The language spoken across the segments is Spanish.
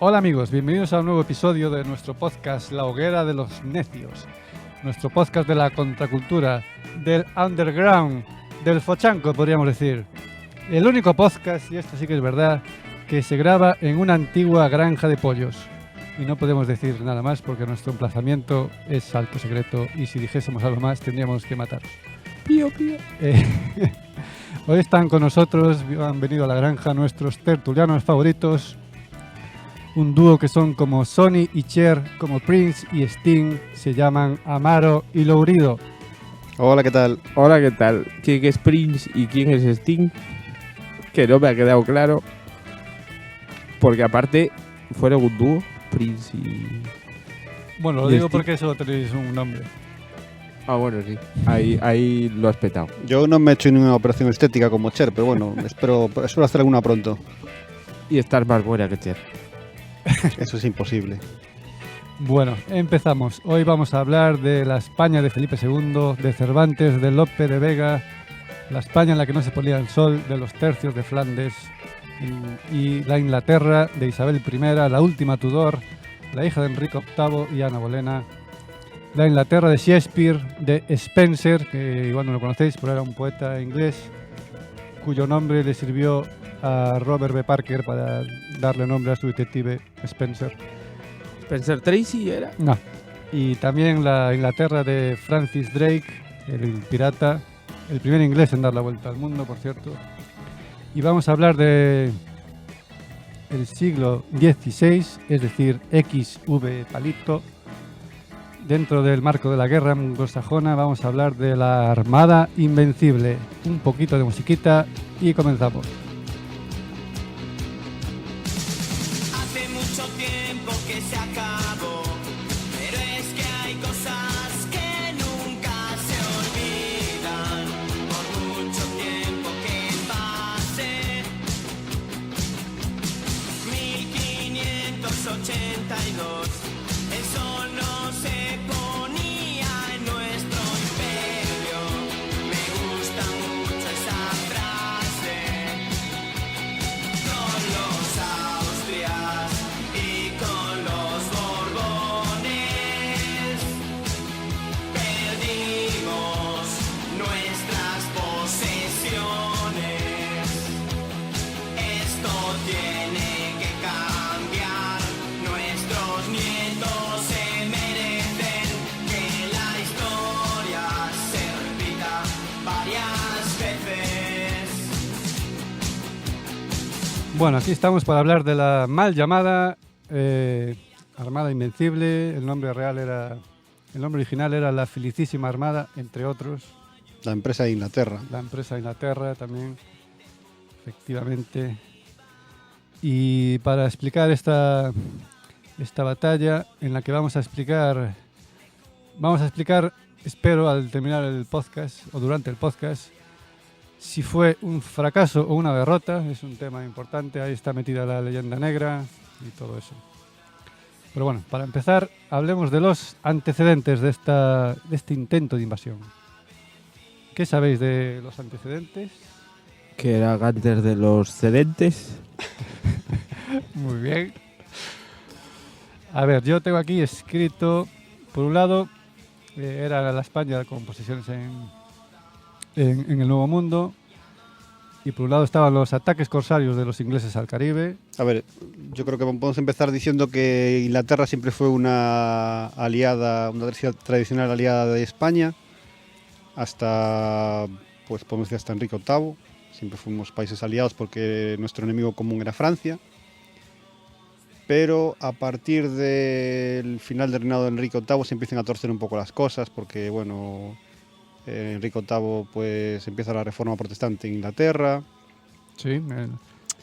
Hola amigos, bienvenidos a un nuevo episodio de nuestro podcast La Hoguera de los Necios. Nuestro podcast de la contracultura, del underground, del fochanco podríamos decir. El único podcast, y esto sí que es verdad, que se graba en una antigua granja de pollos. Y no podemos decir nada más porque nuestro emplazamiento es alto secreto y si dijésemos algo más tendríamos que mataros. Pío, pío. Hoy están con nosotros, han venido a la granja nuestros tertulianos favoritos. Un dúo que son como Sonny y Cher, como Prince y Sting, se llaman Amaro y Lourido. Hola, ¿qué tal? Hola, ¿qué tal? ¿Quién es Prince y quién es Sting? Que no me ha quedado claro. Porque aparte fueron un dúo, Prince y... Bueno, lo ¿Y digo Sting? porque solo tenéis un nombre. Ah, bueno, sí. Ahí lo has petado. Yo no me he hecho ninguna operación estética como Cher, pero bueno, espero hacer alguna pronto. Y estar más buena que Cher. Eso es imposible. Bueno, empezamos. Hoy vamos a hablar de la España de Felipe II, de Cervantes, de Lope de Vega, la España en la que no se ponía el sol, de los tercios de Flandes y la Inglaterra de Isabel I, la última Tudor, la hija de Enrique VIII y Ana Bolena, la Inglaterra de Shakespeare, de Spenser, que igual no lo conocéis, pero era un poeta inglés cuyo nombre le sirvió a Robert B. Parker para darle nombre a su detective Spenser. Spencer Tracy era. No. Y también la Inglaterra de Francis Drake, el pirata, el primer inglés en dar la vuelta al mundo, por cierto. Y vamos a hablar de el siglo XVI, es decir, XV palito. Dentro del marco de la guerra anglosajona vamos a hablar de la Armada Invencible. Un poquito de musiquita y comenzamos. Hace mucho tiempo que se acabó, pero es que hay cosas que nunca se olvidan, por mucho tiempo que pase. 1582, el sol no se ponía en nuestro imperio. Me gusta mucho esa frase. Con los Austrias y con los Borbones perdimos nuestras posesiones. Esto tiene que cambiar. Nuestros nietos se merecen que la historia se repita varias veces. Bueno, aquí estamos para hablar de la mal llamada Armada Invencible. El nombre original era la Felicísima Armada, entre otros. La empresa de Inglaterra. La empresa de Inglaterra también, efectivamente. Y para explicar esta batalla en la que vamos a explicar, espero al terminar el podcast o durante el podcast, si fue un fracaso o una derrota. Es un tema importante, ahí está metida la leyenda negra y todo eso. Pero bueno, para empezar, hablemos de los antecedentes de este intento de invasión. ¿Qué sabéis de los antecedentes? Que era antes de los sedentes. Muy bien. A ver, yo tengo aquí escrito, por un lado, era la España con posesiones en el Nuevo Mundo, y por un lado estaban los ataques corsarios de los ingleses al Caribe. A ver, yo creo que podemos empezar diciendo que Inglaterra siempre fue una aliada, una tradicional aliada de España, hasta, pues podemos decir hasta Enrique VIII. Siempre fuimos países aliados porque nuestro enemigo común era Francia. Pero a partir del final del reinado de Enrique VIII se empiezan a torcer un poco las cosas porque, bueno, Enrique VIII pues empieza la reforma protestante en Inglaterra. Sí, el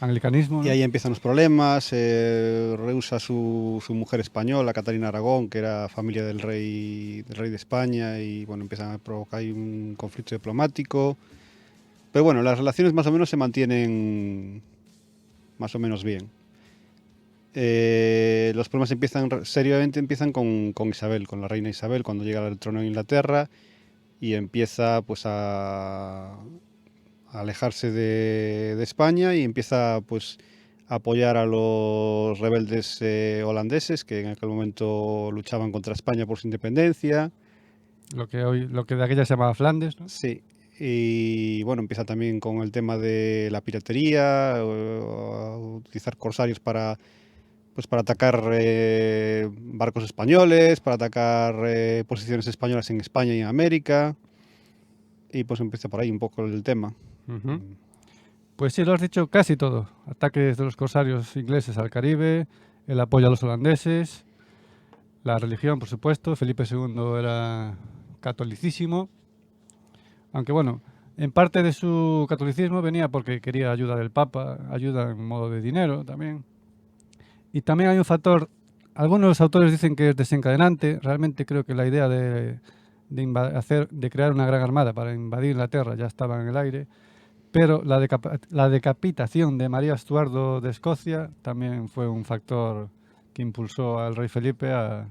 anglicanismo, ¿no? Y ahí empiezan los problemas. Rehúsa su mujer española, Catalina Aragón, que era familia del rey de España, y bueno, empiezan a provocar ahí un conflicto diplomático. Pero bueno, las relaciones más o menos se mantienen más o menos bien. Los problemas seriamente empiezan con Isabel, con la reina Isabel, cuando llega al trono de Inglaterra y empieza pues a alejarse de España y empieza pues apoyar a los rebeldes holandeses que en aquel momento luchaban contra España por su independencia. Lo que de aquella se llamaba Flandes, ¿no? Sí, y bueno, empieza también con el tema de la piratería, utilizar corsarios para atacar barcos españoles, para atacar posiciones españolas en España y en América. Y pues empieza por ahí un poco el tema. Ujú. Pues sí, lo has dicho casi todo. Ataques de los corsarios ingleses al Caribe, el apoyo a los holandeses, la religión, por supuesto. Felipe II era catolicísimo. Aunque bueno, en parte de su catolicismo venía porque quería ayuda del Papa, ayuda en modo de dinero también. Y también hay un factor, algunos de los autores dicen que es desencadenante. Realmente creo que la idea de crear una gran armada para invadir Inglaterra ya estaba en el aire. Pero la decapitación de María Estuardo de Escocia también fue un factor que impulsó al rey Felipe a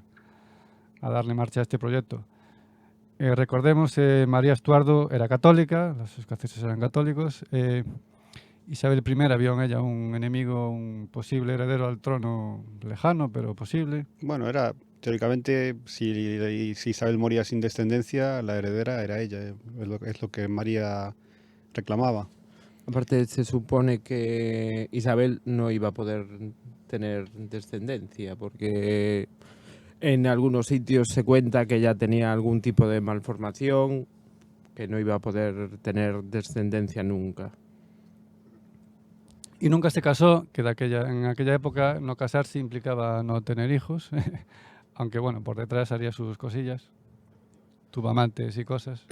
darle marcha a este proyecto. Recordemos, María Estuardo era católica, los escoceses eran católicos. Isabel I vio en ella un enemigo, un posible heredero al trono lejano, pero posible. Bueno, teóricamente, si Isabel moría sin descendencia, la heredera era ella. Es lo que María reclamaba. Aparte, se supone que Isabel no iba a poder tener descendencia, porque en algunos sitios se cuenta que ya tenía algún tipo de malformación, que no iba a poder tener descendencia nunca. Y nunca se casó, que en aquella época no casarse implicaba no tener hijos, aunque bueno, por detrás haría sus cosillas, tuvo amantes y cosas.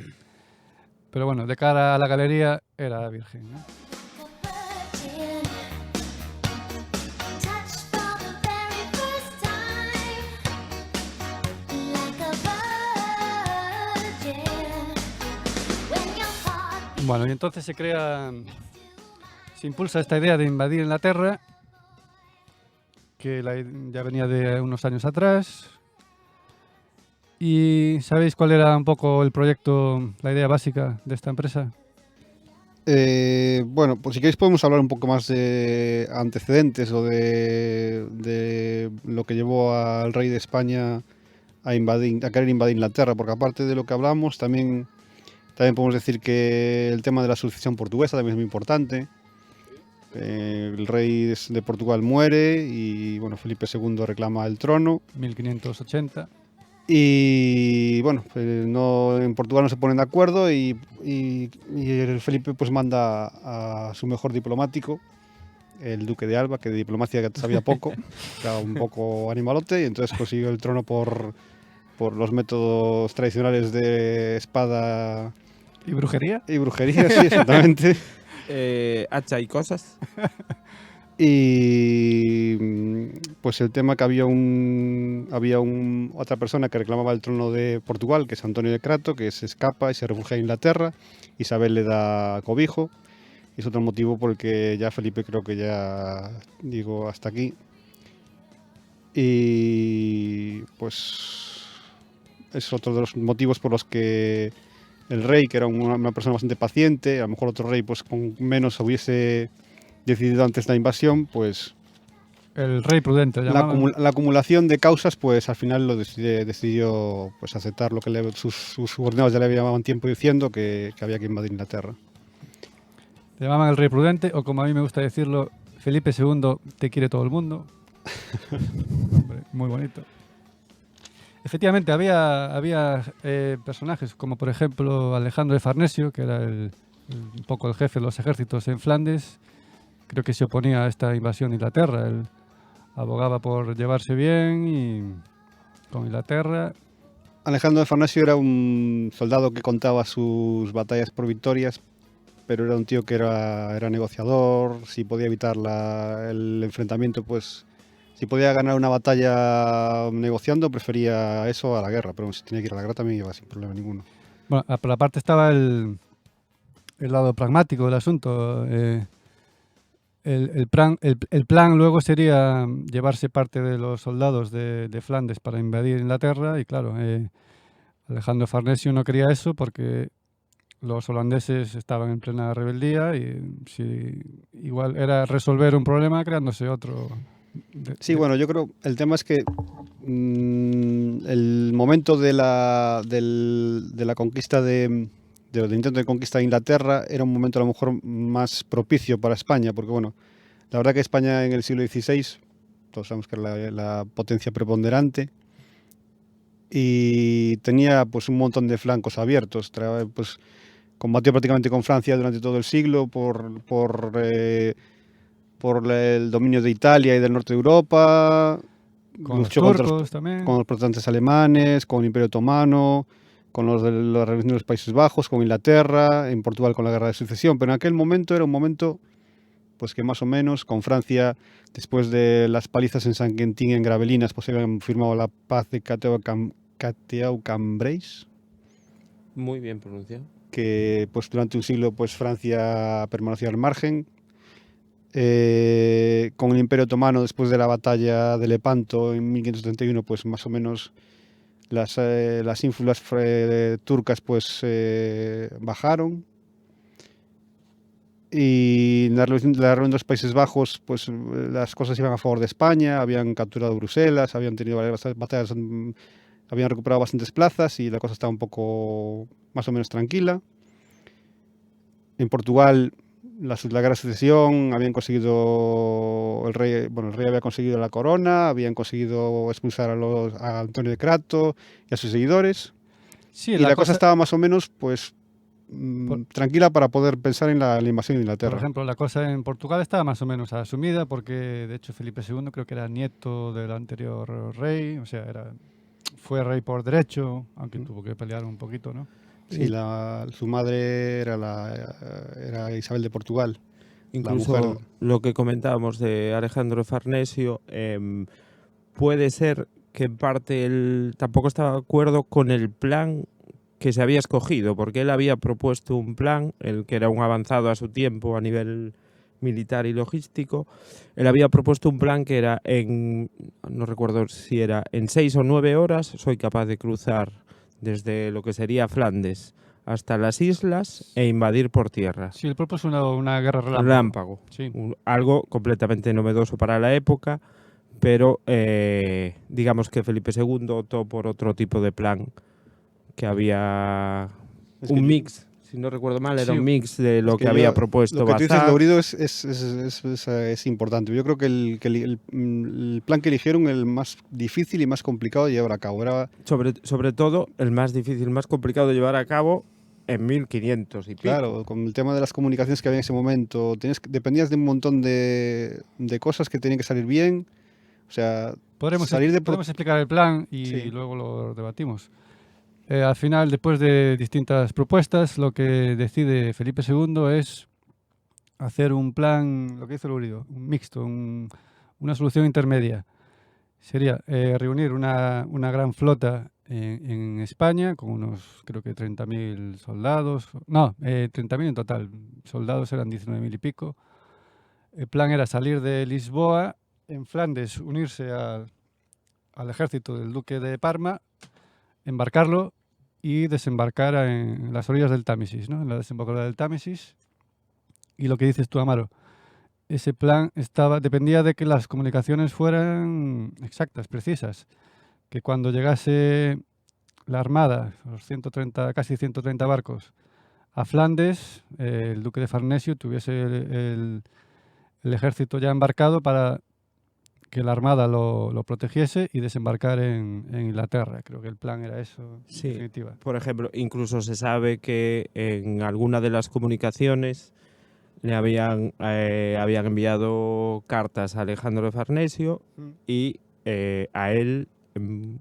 Pero bueno, de cara a la galería era virgen, ¿no? Bueno, y entonces se impulsa esta idea de invadir Inglaterra, que ya venía de unos años atrás. ¿Y sabéis cuál era un poco el proyecto, la idea básica de esta empresa? Bueno, pues si queréis podemos hablar un poco más de antecedentes o de lo que llevó al rey de España a querer invadir Inglaterra, porque aparte de lo que hablamos, también podemos decir que el tema de la sucesión portuguesa también es muy importante. El rey de Portugal muere y bueno, Felipe II reclama el trono. 1580. Y bueno, en Portugal no se ponen de acuerdo y el Felipe pues manda a su mejor diplomático, el duque de Alba, que de diplomacia sabía poco, era un poco animalote, y entonces consiguió el trono por los métodos tradicionales de espada ¿Y brujería? Y brujería, sí, exactamente. Hacha y cosas. Y pues el tema que había otra persona que reclamaba el trono de Portugal, que es Antonio de Crato, que se escapa y se refugia en Inglaterra. Isabel le da cobijo. Y es otro motivo por el que ya Felipe creo que ya digo hasta aquí. Y pues es otro de los motivos por los que el rey, que era una persona bastante paciente, a lo mejor otro rey pues con menos hubiese decidido antes la invasión, pues el rey prudente la acumulación de causas, pues al final decidió pues aceptar lo que sus subordinados ya le habían tiempo diciendo, que había que invadir Inglaterra. Le llamaban el rey prudente, o como a mí me gusta decirlo, Felipe II te quiere todo el mundo. Hombre, muy bonito. Efectivamente, había personajes como por ejemplo Alejandro de Farnesio, que era un poco el jefe de los ejércitos en Flandes. Creo que se oponía a esta invasión de Inglaterra. Él abogaba por llevarse bien con Inglaterra. Alejandro de Farnesio era un soldado que contaba sus batallas por victorias, pero era un tío que era negociador. Si podía evitar el enfrentamiento, pues si podía ganar una batalla negociando, prefería eso a la guerra, pero si tenía que ir a la guerra también iba sin problema ninguno. Bueno, por la parte estaba el lado pragmático del asunto. El plan luego sería llevarse parte de los soldados de Flandes para invadir Inglaterra y claro, Alejandro Farnesio no quería eso porque los holandeses estaban en plena rebeldía y si igual era resolver un problema creándose otro. Sí, bueno, yo creo el tema es que el momento de la conquista del intento de conquista de Inglaterra era un momento a lo mejor más propicio para España, porque bueno, la verdad que España en el siglo XVI, todos sabemos que era la potencia preponderante, y tenía pues un montón de flancos abiertos. Pues combatió prácticamente con Francia durante todo el siglo por el dominio de Italia y del norte de Europa, Con los luchó contra turcos también. con los protestantes alemanes, con el Imperio Otomano, con los de la Revolución de los Países Bajos, con Inglaterra, en Portugal con la Guerra de Sucesión, pero en aquel momento era un momento pues que más o menos con Francia, después de las palizas en San Quentín y en Gravelinas, pues habían firmado la paz de Cateau-Cambréis, Muy bien pronunciado. que pues durante un siglo pues Francia permaneció al margen. Con el Imperio Otomano, después de la batalla de Lepanto en 1531, pues más o menos las ínfulas turcas pues bajaron. Y en la reunión de los Países Bajos, pues las cosas iban a favor de España, habían capturado Bruselas, habían tenido varias batallas, habían recuperado bastantes plazas y la cosa estaba un poco más o menos tranquila. En Portugal, la Guerra de Sucesión, habían conseguido el rey había conseguido la corona, habían conseguido expulsar a Antonio de Crato y a sus seguidores. Sí, Y la cosa estaba más o menos pues tranquila para poder pensar en la invasión de por Inglaterra. ejemplo, la cosa en Portugal estaba más o menos asumida porque, de hecho, Felipe II creo que era nieto del anterior rey, o sea, fue rey por derecho, aunque tuvo que pelear un poquito, ¿no? Sí, su madre era Isabel de Portugal. Incluso La mujer. lo que comentábamos de Alejandro Farnesio, puede ser que en parte él tampoco estaba de acuerdo con el plan que se había escogido, porque él había propuesto un plan, el que era un avanzado a su tiempo a nivel militar y logístico. Él había propuesto un plan que era no recuerdo si era en 6 o 9 horas, soy capaz de cruzar desde lo que sería Flandes hasta las islas e invadir por tierra. Sí, él propuso una guerra relámpago. Relámpago. Sí. Algo completamente novedoso para la época, pero digamos que Felipe II optó por otro tipo de plan, que había un mix, si no recuerdo mal, era Sí, un mix de lo que había propuesto Lo que tú dices, Bazán. Lourido, es importante. Yo creo que el plan que eligieron el más difícil y más complicado de llevar a cabo. Era, Sobre todo, el más difícil, más complicado de llevar a cabo en 1500 y pico. claro, con el tema de las comunicaciones que había en ese momento, dependías de un montón de cosas que tenían que salir bien. O sea, Podremos explicar el plan y Sí. luego lo debatimos. Al final, después de distintas propuestas, lo que decide Felipe II es hacer un plan, lo que hizo Lourido, un mixto, una solución intermedia. Sería reunir una gran flota en España con unos, creo que 30.000 soldados. No, 30.000 en total. Soldados eran 19.000 y pico. El plan era salir de Lisboa, en Flandes unirse al ejército del duque de Parma, embarcarlo y desembarcar en las orillas del Támesis, ¿no? En la desembocadura del Támesis. Y lo que dices tú, Amaro, ese plan dependía de que las comunicaciones fueran exactas, precisas. Que cuando llegase la armada, los casi 130 barcos, a Flandes, el duque de Farnesio tuviese el ejército ya embarcado para que la armada lo protegiese y desembarcar en Inglaterra. Creo que el plan era eso, Sí. en definitiva. Por ejemplo, incluso se sabe que en alguna de las comunicaciones le habían enviado cartas a Alejandro de Farnesio y a él,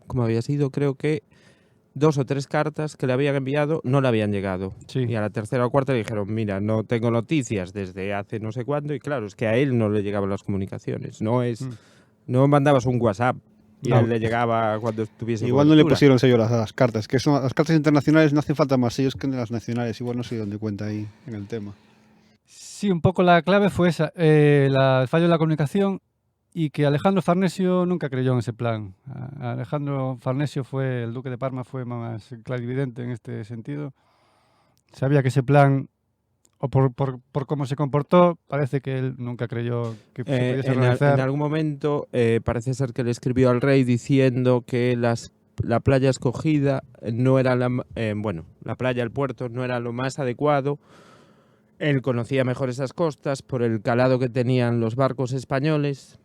como había sido, creo que 2 o 3 cartas que le habían enviado no le habían llegado. Sí. Y a la tercera o cuarta le dijeron, mira, no tengo noticias desde hace no sé cuándo. Y claro, es que a él no le llegaban las comunicaciones. No mandabas un WhatsApp y No. a él le llegaba cuando estuviese igual no le cobertura. pusieron sello a las cartas, que las cartas internacionales no hacen falta más sellos que las nacionales. Igual no sé dónde cuenta ahí en el tema. Sí, un poco la clave fue esa, el fallo de la comunicación y que Alejandro Farnesio nunca creyó en ese plan. Alejandro Farnesio el duque de Parma fue más clarividente en este sentido. sabía que ese plan, o por cómo se comportó, parece que él nunca creyó que se pudiese En realizar. algún momento parece ser que le escribió al rey diciendo que la playa escogida no era la playa, el puerto, no era lo más adecuado. Él conocía mejor esas costas por el calado que tenían los barcos españoles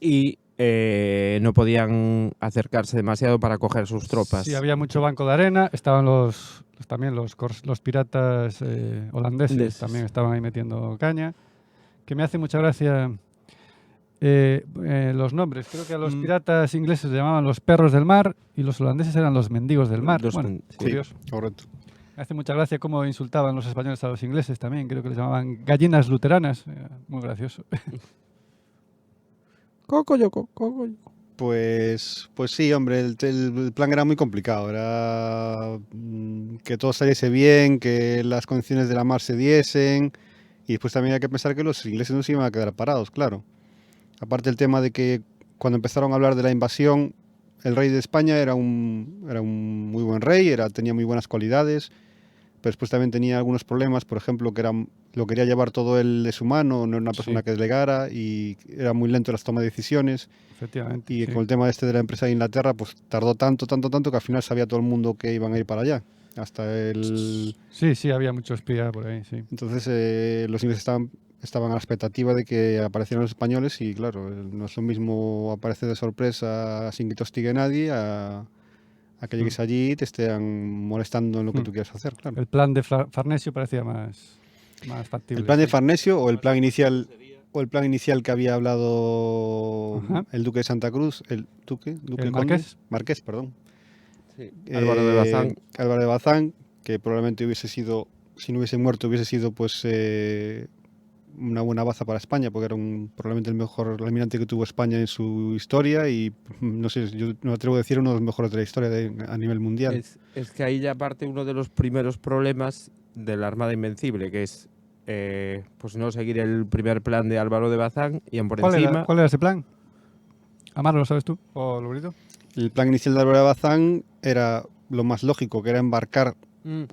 y no podían acercarse demasiado para coger sus tropas. Sí, había mucho banco de arena, estaban también los piratas holandeses, Holandeses. también estaban ahí metiendo caña, que me hace mucha gracia los nombres. Creo que a los piratas ingleses le llamaban los perros del mar y los holandeses eran los mendigos del mar. Bueno, Sí. curioso. Correcto. Me hace mucha gracia cómo insultaban los españoles a los ingleses también, creo que les llamaban gallinas luteranas, muy gracioso. Cocoyoco. Pues sí, hombre, el plan era muy complicado. Era que todo saliese bien, que las condiciones de la mar se diesen. Y después también hay que pensar que los ingleses no se iban a quedar parados, claro. Aparte el tema de que cuando empezaron a hablar de la invasión, el rey de España era un muy buen rey, tenía muy buenas cualidades. Pero después también tenía algunos problemas, por ejemplo, que lo quería llevar todo él de su mano, no era una persona Sí. que delegara y era muy lento en las tomas de decisiones. Efectivamente. Y sí. con el tema de la empresa de Inglaterra, pues tardó tanto que al final sabía todo el mundo que iban a ir para allá. Sí, había mucho espía por ahí, sí. Entonces los ingleses estaban a la expectativa de que aparecieran los españoles y claro, no es lo mismo aparecer de sorpresa sin que te hostigue nadie a que llegues allí y te estén molestando en lo que tú quieras hacer, claro. El plan de Farnesio parecía más factible. El plan de sí. Farnesio o el plan inicial que había hablado Ajá. el duque de Santa Cruz, el El conde, Marqués, perdón. Sí. Álvaro de Bazán. Álvaro de Bazán, que probablemente hubiese sido, si no hubiese muerto, hubiese sido pues una buena baza para España, porque era probablemente el mejor almirante que tuvo España en su historia y no sé, yo me atrevo a decir uno de los mejores de la historia a nivel mundial. Es que ahí ya parte uno de los primeros problemas de la Armada Invencible, que es pues no seguir el primer plan de Álvaro de Bazán y por encima... ¿Cuál era ese plan? Amaro, ¿lo sabes tú? ¿O Lurito? El plan inicial de Álvaro de Bazán era lo más lógico, que era embarcar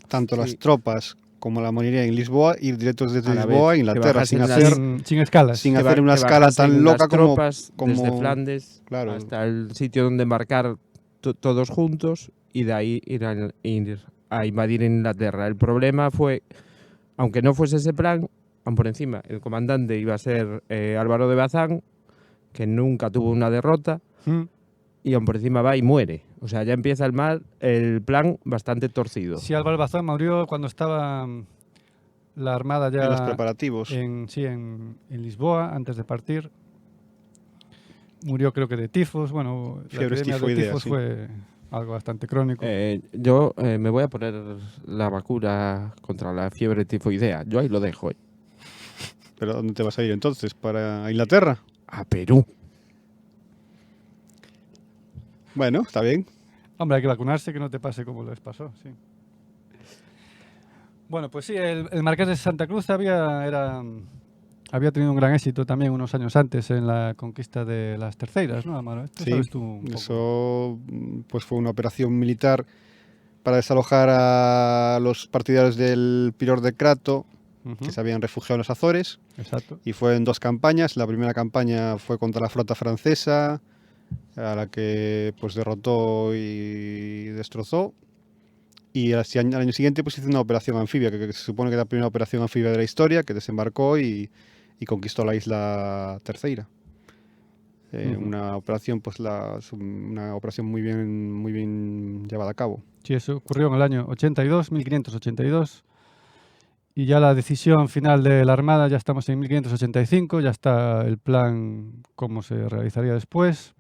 tanto las tropas como la marinería en Lisboa, ir directos desde A la Lisboa a vez, Inglaterra, que sin bajasen Sin escalas. sin que hacer ba- una que escala bajasen tan loca las tropas como desde Flandes claro. hasta el sitio donde embarcar todos juntos y de ahí ir a invadir Inglaterra. El problema fue, aunque no fuese ese plan, aun por encima el comandante iba a ser Álvaro de Bazán, que nunca tuvo una derrota, y aun por encima va y muere. O sea, ya empieza el plan bastante torcido. Sí, Álvaro Bazán murió cuando estaba la Armada ya en los preparativos. en Lisboa, antes de partir. Murió creo que de tifos. Bueno, la Fiebres epidemia de tifoidea, tifos sí. fue algo bastante crónico. Yo me voy a poner la vacuna contra la fiebre tifoidea. Yo ahí lo dejo. ¿Pero dónde te vas a ir entonces? ¿Para Inglaterra? A Perú. Bueno, está bien. Hombre, hay que vacunarse, que no te pase como les pasó, sí. Bueno, pues sí, el Marqués de Santa Cruz había tenido un gran éxito también unos años antes en la conquista de las Terceiras, ¿no, Amaro? Esto Sí, sabes tú un poco. eso pues fue una operación militar para desalojar a los partidarios del Piror de Crato, Ujú, que se habían refugiado en los Azores, exacto. y fue en 2 campañas. La primera campaña fue contra la flota francesa, a la que pues derrotó y destrozó. Y al año siguiente pues hizo una operación anfibia, que se supone que era la primera operación anfibia de la historia, que desembarcó y conquistó la isla Terceira. Ujú. Una operación pues una operación muy bien llevada a cabo. Sí, eso ocurrió en el año 82, 1582. Y ya la decisión final de la Armada, ya estamos en 1585, ya está el plan cómo se realizaría después.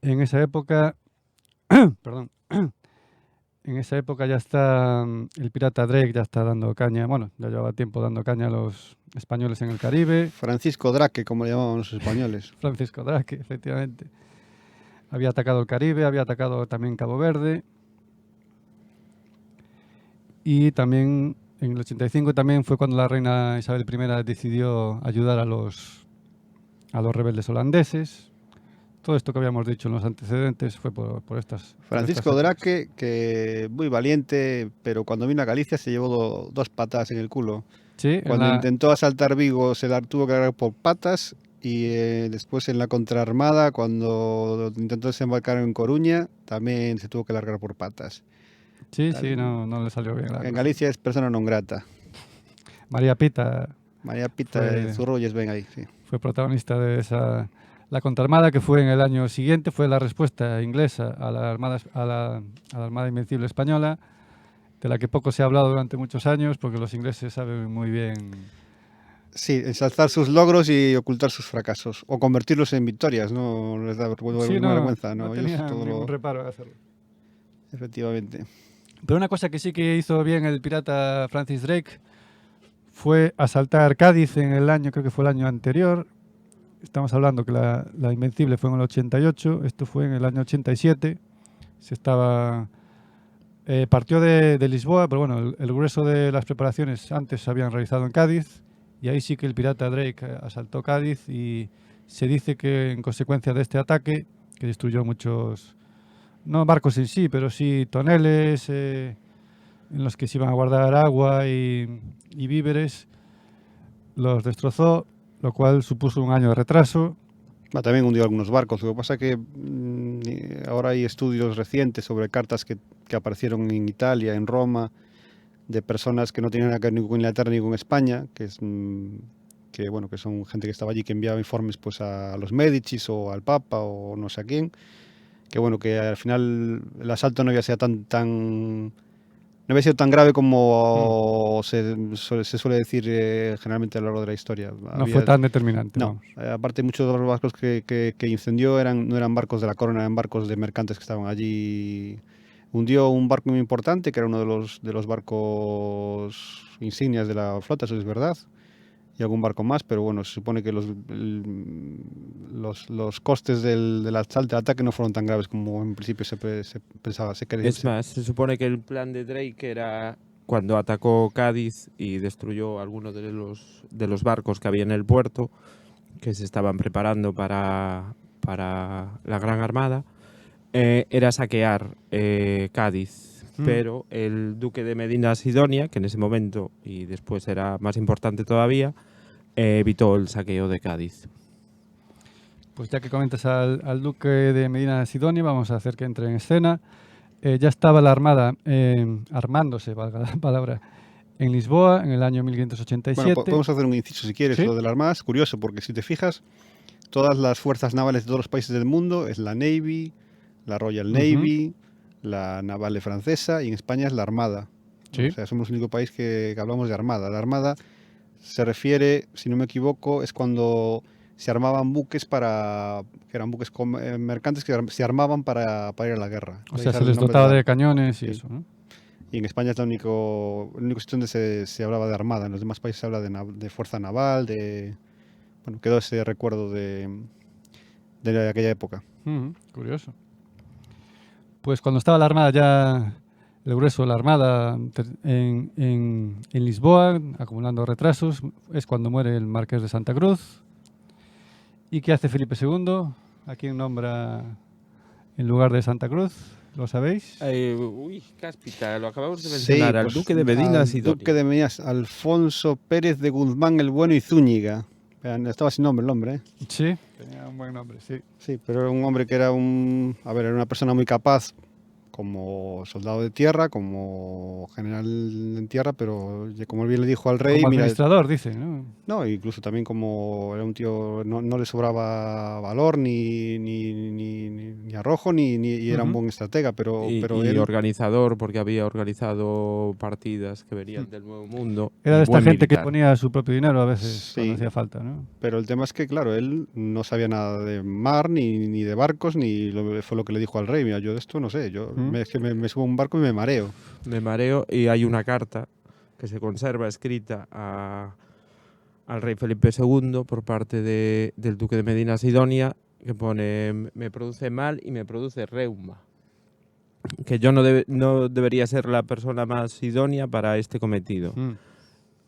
En esa época, perdón, en esa época ya está el pirata Drake, ya está dando caña, bueno, ya llevaba tiempo dando caña a los españoles en el Caribe. Francisco Drake, como le llamaban los españoles. Francisco Drake, efectivamente. Había atacado el Caribe, había atacado también Cabo Verde. Y también en el 85 también fue cuando la reina Isabel I decidió ayudar a los rebeldes holandeses. todo esto que habíamos dicho en los antecedentes fue por estas... Francisco por estas Draque, que muy valiente, pero cuando vino a Galicia se llevó dos patadas en el culo. Sí, en Cuando la- intentó asaltar Vigo se la tuvo que agarrar por patas y después en la contraarmada, cuando intentó desembarcar en Coruña, también se tuvo que largar por patas. sí, no le salió bien la En cosa. Galicia es persona non grata. María Pita María Pita Fue- y Zurrolles ven ahí, sí. fue protagonista de esa... La contraarmada, que fue en el año siguiente, fue la respuesta inglesa a la Armada Invencible Española, de la que poco se ha hablado durante muchos años, porque los ingleses saben muy bien... Sí, ensalzar sus logros y ocultar sus fracasos. O convertirlos en victorias, no les da Sí, vergüenza. no Ellos tenían todo ningún lo- reparo en hacerlo. Efectivamente. Pero una cosa que sí que hizo bien el pirata Francis Drake fue asaltar Cádiz en el año, creo que fue el año anterior. Estamos hablando que la Invencible fue en el 88, esto fue en el año 87. Partió de Lisboa, pero bueno, el grueso de las preparaciones antes se habían realizado en Cádiz, y ahí sí que el pirata Drake asaltó Cádiz, y se dice que en consecuencia de este ataque, que destruyó muchos, no barcos en sí, pero sí toneles en los que se iban a guardar agua y víveres, los destrozó, lo cual supuso un año de retraso. También hundió algunos barcos. Lo que pasa que ahora hay estudios recientes sobre cartas que aparecieron en Italia, en Roma, de personas que no tienen nada que ver ni con Inglaterra ni con España, que son gente que estaba allí, que enviaba informes pues a los Médicis o al Papa o no sé a quién, que al final el asalto no había sido no había sido tan grave como se suele decir generalmente a lo largo de la historia. No fue tan determinante. No, Vamos. aparte muchos de los barcos que incendió no eran barcos de la corona, eran barcos de mercantes que estaban allí. Hundió un barco muy importante, que era uno de los barcos insignias de la flota, eso es verdad, y algún barco más, pero bueno, se supone que los costes del asalto, del ataque no fueron tan graves como en principio se pensaba. Es más, se supone que el plan de Drake era cuando atacó Cádiz y destruyó algunos de los barcos que había en el puerto, que se estaban preparando para la Gran Armada, era saquear Cádiz. Pero el duque de Medina Sidonia, que en ese momento y después era más importante todavía, evitó el saqueo de Cádiz. Pues ya que comentas al duque de Medina Sidonia, vamos a hacer que entre en escena. Ya estaba la armada armándose, valga la palabra, en Lisboa en el año 1587. Bueno, podemos hacer un inciso si quieres. ¿Sí? Lo de la Armada es curioso porque si te fijas, todas las fuerzas navales de todos los países del mundo es la Navy, la Royal Navy, la Naval francesa, y en España es la Armada. Sí. O sea, somos el único país que hablamos de Armada. La Armada se refiere, si no me equivoco, es cuando se armaban buques que eran buques mercantes que se armaban para ir a la guerra. O De ahí sea, se sale les el nombre dotaba la- de cañones y Sí. eso, ¿no? Y en España es el único sitio donde se hablaba de Armada. En los demás países se habla de fuerza naval, bueno, quedó ese recuerdo de aquella época. Curioso. Pues cuando estaba la armada ya, el grueso de la armada en Lisboa, acumulando retrasos, es cuando muere el marqués de Santa Cruz. ¿Y qué hace Felipe II? ¿A quién nombra en lugar de Santa Cruz? ¿Lo sabéis? Cáspita, lo acabamos de Sí, mencionar, al pues, duque de Medina al Sidonia. Duque de Medina, Alfonso Pérez de Guzmán el Bueno y Zúñiga. Estaba sin nombre el hombre, ¿eh? Sí, tenía un buen nombre, sí. Sí, pero era un hombre que era era una persona muy capaz como soldado de tierra, como general en tierra, pero como él bien le dijo al rey, Como mira, administrador, dice, ¿no? no, incluso también como era un tío, no le sobraba valor ni arrojo, y era un buen estratega, pero Y él, organizador, porque había organizado partidas que venían del Nuevo Mundo. Era y de esta buen gente que militar. ponía su propio dinero a veces Sí. cuando hacía falta, ¿no? pero el tema es que, claro, él no sabía nada de mar, ni de barcos, fue lo que le dijo al rey, mira, yo de esto no sé, es que me subo a un barco y me mareo. Me mareo, y hay una carta que se conserva escrita al rey Felipe II por parte del duque de Medina Sidonia, que pone: me produce mal y me produce reuma. Que yo no debería ser la persona más idónea para este cometido.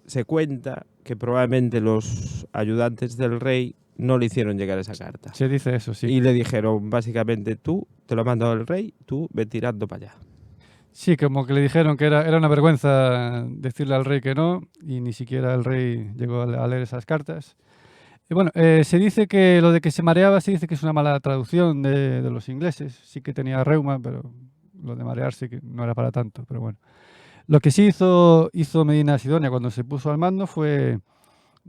Se cuenta que probablemente los ayudantes del rey no le hicieron llegar esa carta. Se dice eso, sí. Y le dijeron, básicamente, tú, te lo ha mandado el rey, tú ve tirando para allá. Sí, como que le dijeron que era una vergüenza decirle al rey que no, y ni siquiera el rey llegó a leer esas cartas. Y bueno, se dice que lo de que se mareaba, se dice que es una mala traducción de los ingleses. Sí que tenía reuma, pero lo de marearse que no era para tanto, pero bueno. Lo que sí hizo Medina Sidonia cuando se puso al mando fue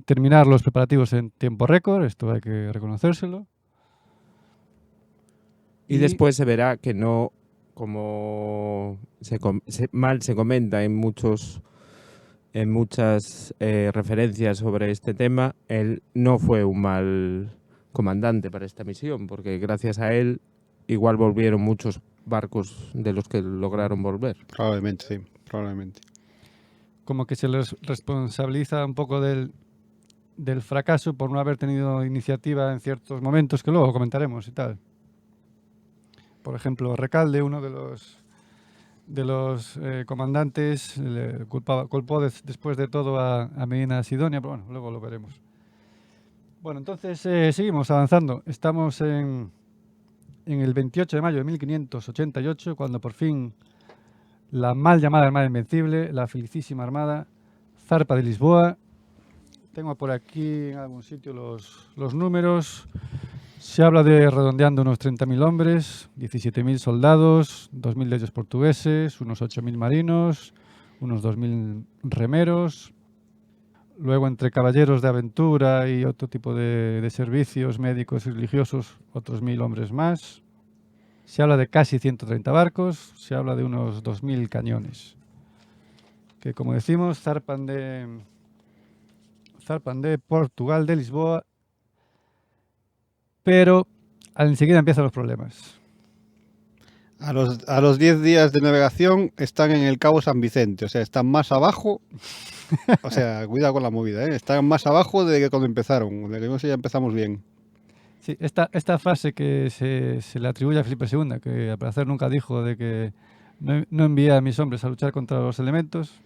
terminar los preparativos en tiempo récord, esto hay que reconocérselo. Y después se verá que no, como mal se comenta en muchas referencias sobre este tema, él no fue un mal comandante para esta misión, porque gracias a él igual volvieron muchos barcos de los que lograron volver. Probablemente, sí, probablemente. Como que se les responsabiliza un poco del fracaso por no haber tenido iniciativa en ciertos momentos que luego comentaremos y tal. Por ejemplo, Recalde, uno de los comandantes, le culpó después de todo a Medina Sidonia, pero bueno, luego lo veremos. Bueno, entonces seguimos avanzando. Estamos en el 28 de mayo de 1588, cuando por fin la mal llamada Armada Invencible, la Felicísima Armada, zarpa de Lisboa. Tengo por aquí en algún sitio los números. Se habla de, redondeando, unos 30.000 hombres, 17.000 soldados, 2.000 de ellos portugueses, unos 8.000 marinos, unos 2.000 remeros. Luego, entre caballeros de aventura y otro tipo de servicios médicos y religiosos, otros 1.000 hombres más. Se habla de casi 130 barcos, se habla de unos 2.000 cañones, que, como decimos, zarpan de Portugal, de Lisboa, pero enseguida empiezan los problemas. A los 10 días de navegación están en el Cabo San Vicente, o sea, están más abajo. O sea, cuidado con la movida, ¿eh? Están más abajo de que cuando empezaron, de que no sé, ya empezamos bien. Sí, esta frase que se le atribuye a Felipe II, que al parecer nunca dijo, de que no envía a mis hombres a luchar contra los elementos,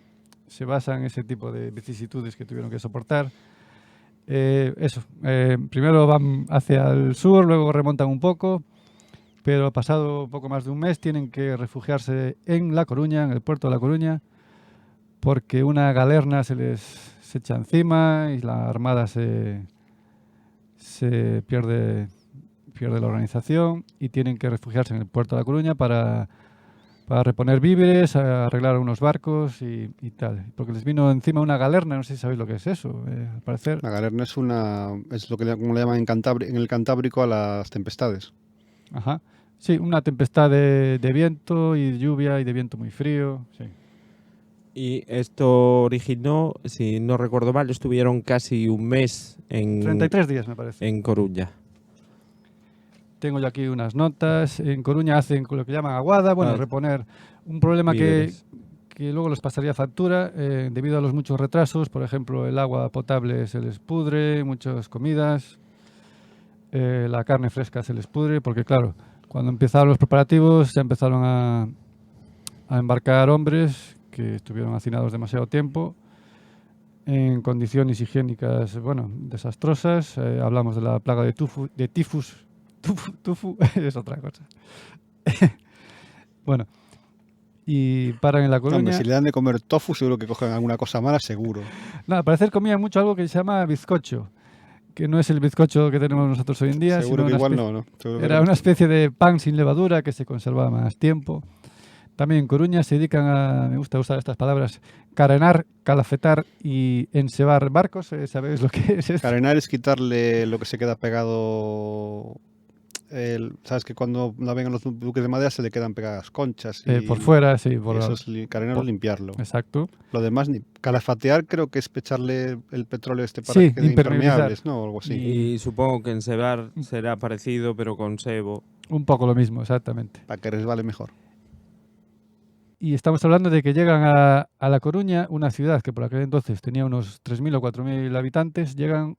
se basa en ese tipo de vicisitudes que tuvieron que soportar. Primero van hacia el sur, luego remontan un poco, pero pasado poco más de un mes tienen que refugiarse en La Coruña, en el puerto de La Coruña, porque una galerna se les echa encima y la armada se pierde la organización y tienen que refugiarse en el puerto de La Coruña para reponer víveres, arreglar unos barcos y tal. Porque les vino encima una galerna, no sé si sabéis lo que es eso, al parecer. La galerna es lo que como le llaman en el Cantábrico a las tempestades. Ajá. Sí, una tempestad de viento y de lluvia y de viento muy frío, sí. Y esto originó, si no recuerdo mal, estuvieron casi un mes 33 días, me parece. En Coruña. Tengo yo aquí unas notas. En Coruña hacen lo que llaman aguada, reponer un problema que luego les pasaría factura debido a los muchos retrasos. Por ejemplo, el agua potable se les pudre, muchas comidas, la carne fresca se les pudre, porque claro, cuando empezaron los preparativos ya empezaron a embarcar hombres que estuvieron hacinados demasiado tiempo en condiciones higiénicas, desastrosas. Hablamos de la plaga de tifus. Tufu es otra cosa. Bueno, y paran en La Coruña. Hombre, si le dan de comer tofu, seguro que cogen alguna cosa mala, seguro. No, al parecer comían mucho algo que se llama bizcocho, que no es el bizcocho que tenemos nosotros hoy en día. Seguro que igual no. Era una especie de pan sin levadura que se conservaba más tiempo. También en Coruña se dedican a, me gusta usar estas palabras, carenar, calafetar y ensebar barcos. ¿Sabéis lo que es esto? Carenar es quitarle lo que se queda pegado. Sabes que cuando navegan los buques de madera se le quedan pegadas conchas. Por fuera, sí. Eso es carenar o limpiarlo. Exacto. Lo demás, calafatear creo que es echarle el petróleo para que quede impermeables, ¿no? O algo así. Y supongo que ensebar será parecido, pero con sebo. Un poco lo mismo, exactamente. Para que resbale mejor. Y estamos hablando de que llegan a La Coruña, una ciudad que por aquel entonces tenía unos 3.000 o 4.000 habitantes, llegan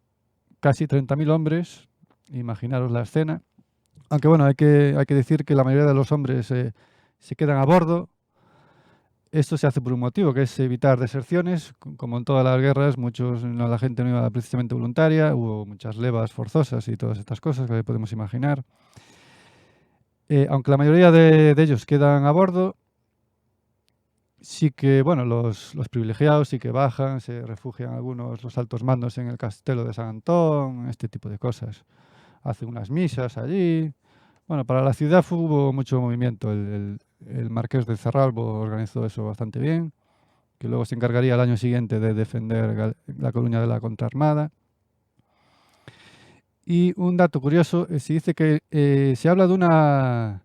casi 30.000 hombres, imaginaros la escena. Aunque hay que decir que la mayoría de los hombres se quedan a bordo esto se hace por un motivo, que es evitar deserciones. Como en todas las guerras, la gente no iba precisamente voluntaria, hubo muchas levas forzosas y todas estas cosas que podemos imaginar. Aunque la mayoría de ellos quedan a bordo, sí que, bueno, los privilegiados sí que bajan, se refugian algunos, los altos mandos en el Castelo de San Antón, este tipo de cosas. Hacen unas misas allí. Bueno, para la ciudad hubo mucho movimiento. El marqués de Cerralbo organizó eso bastante bien, que luego se encargaría el año siguiente de defender La Coruña de la contraarmada. Y un dato curioso, se dice que se habla de una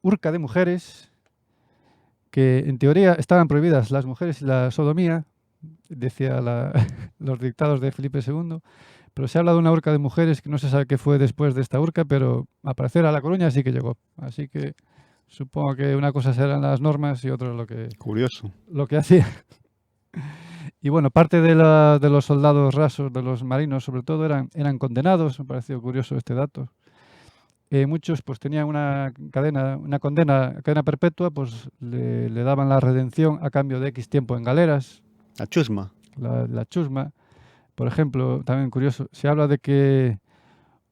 urca de mujeres que en teoría estaban prohibidas las mujeres y la sodomía, decía los dictados de Felipe II, pero se habla de una urca de mujeres que no se sabe qué fue después de esta urca, pero al parecer a La Coruña sí que llegó. Así que supongo que una cosa serán las normas y otra Curioso. lo que hacía. Y bueno, parte de los soldados rasos, de los marinos sobre todo, eran condenados. Me pareció curioso este dato. Muchos pues tenían una cadena perpetua, pues le daban la redención a cambio de X tiempo en galeras, La chusma. la chusma. Por ejemplo, también curioso, se habla de que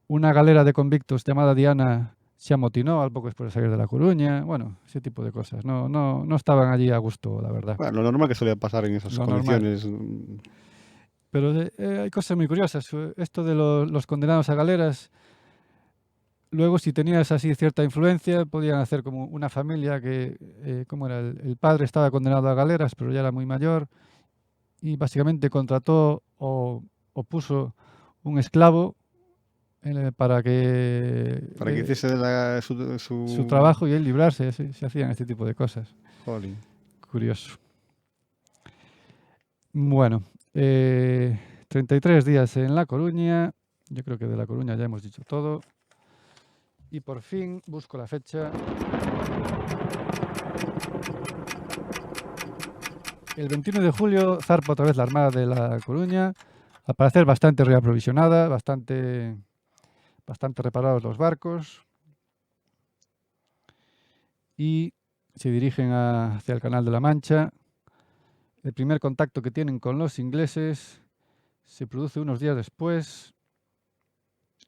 una galera de convictos llamada Diana se amotinó al poco después de salir de La Coruña. Bueno, ese tipo de cosas. No estaban allí a gusto, la verdad. Bueno, lo normal que solía pasar en esas Lo condiciones. Pero hay cosas muy curiosas. Esto de los condenados a galeras, luego si tenías así cierta influencia, podían hacer como una familia que, ¿cómo era? El padre estaba condenado a galeras, pero ya era muy mayor, y básicamente contrató o puso un esclavo para que Hiciese su trabajo y él librarse. Se hacían este tipo de cosas. Jolín. Curioso. Bueno, 33 días en La Coruña. Yo creo que de La Coruña ya hemos dicho todo. Y por fin busco la fecha. El 21 de julio zarpa otra vez la Armada de La Coruña. Al parecer bastante reaprovisionada, bastante reparados los barcos. Y se dirigen hacia el Canal de la Mancha. El primer contacto que tienen con los ingleses se produce unos días después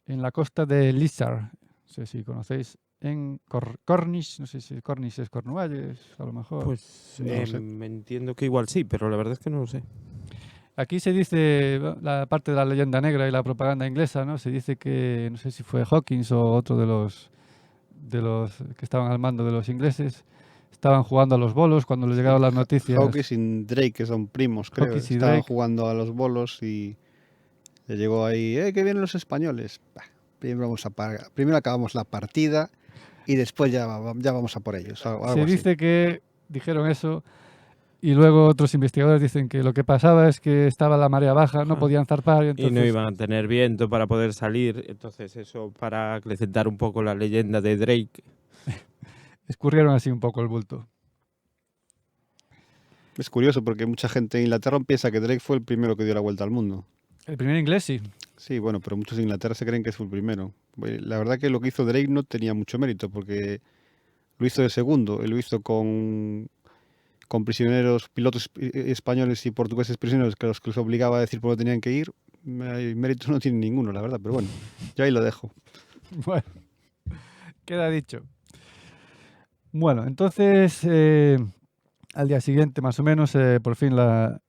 en la costa de Lizard. No sé si conocéis, en Cornish, no sé si Cornish es Cornualles, a lo mejor. Pues No sé. me entiendo que igual sí, pero la verdad es que no lo sé. Aquí se dice, la parte de la leyenda negra y la propaganda inglesa, ¿no? Se dice que, no sé si fue Hawkins o otro de los que estaban al mando de los ingleses, estaban jugando a los bolos cuando les llegaron las noticias. Hawkins y Drake, que son primos, creo. Hawkins y Estaban Drake. jugando a los bolos y le llegó ahí, que vienen los españoles. Bah, primero acabamos la partida y después ya vamos a por ellos. Algo Se así. dice que dijeron eso y luego otros investigadores dicen que lo que pasaba es que estaba la marea baja, no podían zarpar y entonces Y no iban a tener viento para poder salir, entonces eso para acrecentar un poco la leyenda de Drake. escurrieron así un poco el bulto. Es curioso porque mucha gente en Inglaterra piensa que Drake fue el primero que dio la vuelta al mundo. El primer inglés sí. Sí, bueno, pero muchos en Inglaterra se creen que fue el primero. La verdad que lo que hizo Drake no tenía mucho mérito porque lo hizo de segundo. Él lo hizo con prisioneros, pilotos españoles y portugueses prisioneros que los obligaba a decir por dónde tenían que ir. Mérito no tiene ninguno, la verdad, pero bueno, yo ahí lo dejo. Bueno, queda dicho. Bueno, entonces al día siguiente más o menos por fin la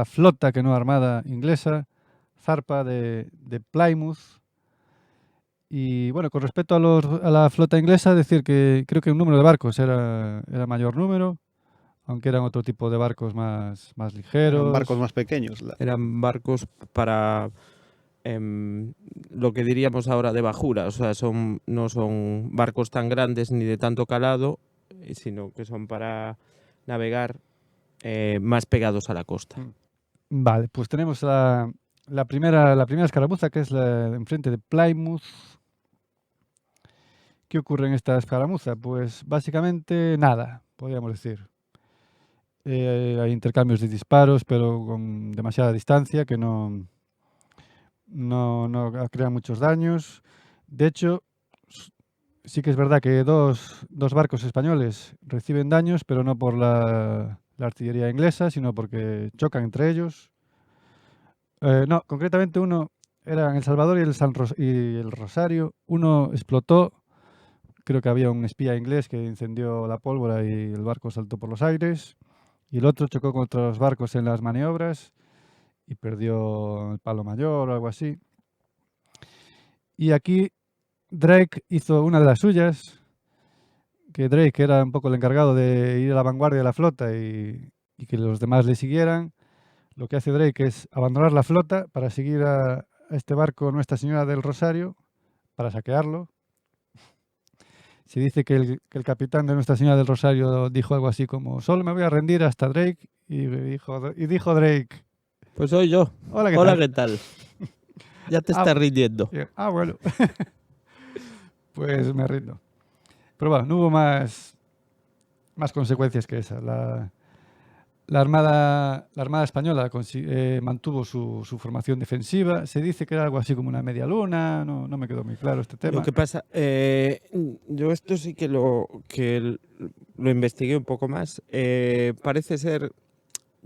flota que no armada inglesa zarpa de Plymouth. Y bueno, con respecto a la flota inglesa, decir que creo que el número de barcos era mayor número, aunque eran otro tipo de barcos más ligeros. Eran barcos más pequeños. Eran barcos para lo que diríamos ahora de bajura, o sea, no son barcos tan grandes ni de tanto calado, sino que son para navegar más pegados a la costa. Vale, pues tenemos la primera escaramuza, que es la de enfrente de Plymouth. ¿Qué ocurre en esta escaramuza? Pues básicamente nada, podríamos decir. Hay intercambios de disparos, pero con demasiada distancia, que no crean muchos daños. De hecho, sí que es verdad que dos barcos españoles reciben daños, pero no por la artillería inglesa, sino porque chocan entre ellos. No, concretamente uno eran El Salvador y y el Rosario. Uno explotó, creo que había un espía inglés que incendió la pólvora y el barco saltó por los aires. Y el otro chocó contra los barcos en las maniobras y perdió el palo mayor o algo así. Y aquí Drake hizo una de las suyas, que Drake era un poco el encargado de ir a la vanguardia de la flota y que los demás le siguieran. Lo que hace Drake es abandonar la flota para seguir a este barco Nuestra Señora del Rosario para saquearlo. Se dice que el capitán de Nuestra Señora del Rosario dijo algo así como: solo me voy a rendir hasta Drake. Y dijo Drake: Pues soy yo. hola, ¿qué Hola, tal? ¿qué tal? Ya te Ah, estás rindiendo. Bueno. Pues me rindo. Pero bueno, no hubo más consecuencias que esa. La Armada Española mantuvo su formación defensiva. Se dice que era algo así como una media luna. No me quedó muy claro este tema. Lo que pasa, yo esto sí que lo investigué un poco más. Parece ser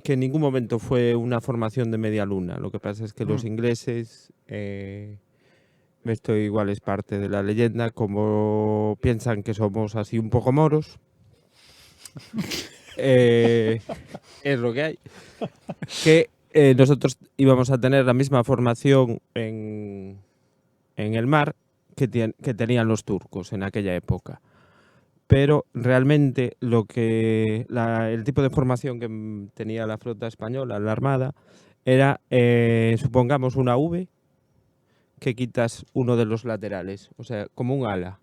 que en ningún momento fue una formación de media luna. Lo que pasa es que los ingleses, esto igual es parte de la leyenda, como piensan que somos así un poco moros, es lo que hay. Que nosotros íbamos a tener la misma formación en el mar que tenían los turcos en aquella época. Pero realmente el tipo de formación que tenía la flota española, la Armada, era, supongamos, una V que quitas uno de los laterales, o sea, como un ala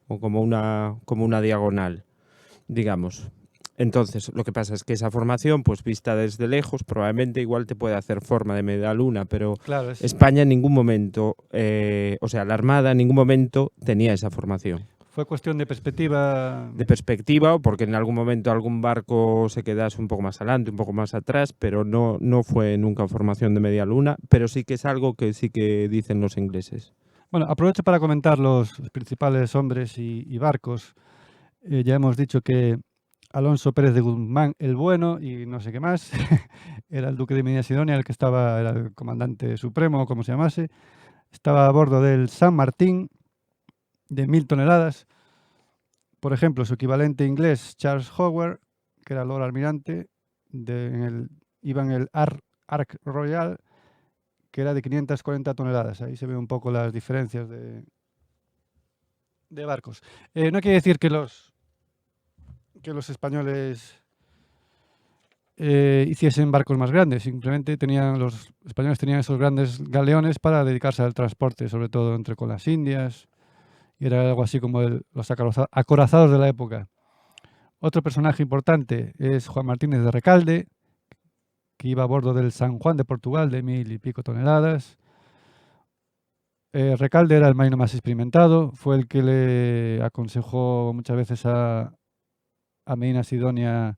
o como una diagonal, digamos. Entonces, lo que pasa es que esa formación, pues vista desde lejos, probablemente igual te puede hacer forma de media luna, pero Claro, España en ningún momento, o sea, la Armada en ningún momento tenía esa formación. fue cuestión de perspectiva. De perspectiva, o porque en algún momento algún barco se quedase un poco más adelante, un poco más atrás, pero no fue nunca formación de media luna, pero sí que es algo que sí que dicen los ingleses. Bueno, aprovecho para comentar los principales hombres y barcos. Ya hemos dicho que Alonso Pérez de Guzmán, el bueno, y no sé qué más, era el duque de Medina Sidonia, era el comandante supremo, como se llamase. Estaba a bordo del San Martín, de 1000 toneladas. Por ejemplo, su equivalente inglés, Charles Howard, que era Lord Almirante, iba en el Ark Royal, que era de 540 toneladas. Ahí se ven un poco las diferencias de barcos. No quiere decir que los españoles hiciesen barcos más grandes. Simplemente los españoles tenían esos grandes galeones para dedicarse al transporte, sobre todo con las Indias. Y era algo así como los acorazados de la época. Otro personaje importante es Juan Martínez de Recalde, que iba a bordo del San Juan de Portugal de 1000 y pico toneladas. Recalde era el marino más experimentado, fue el que le aconsejó muchas veces a Medina Sidonia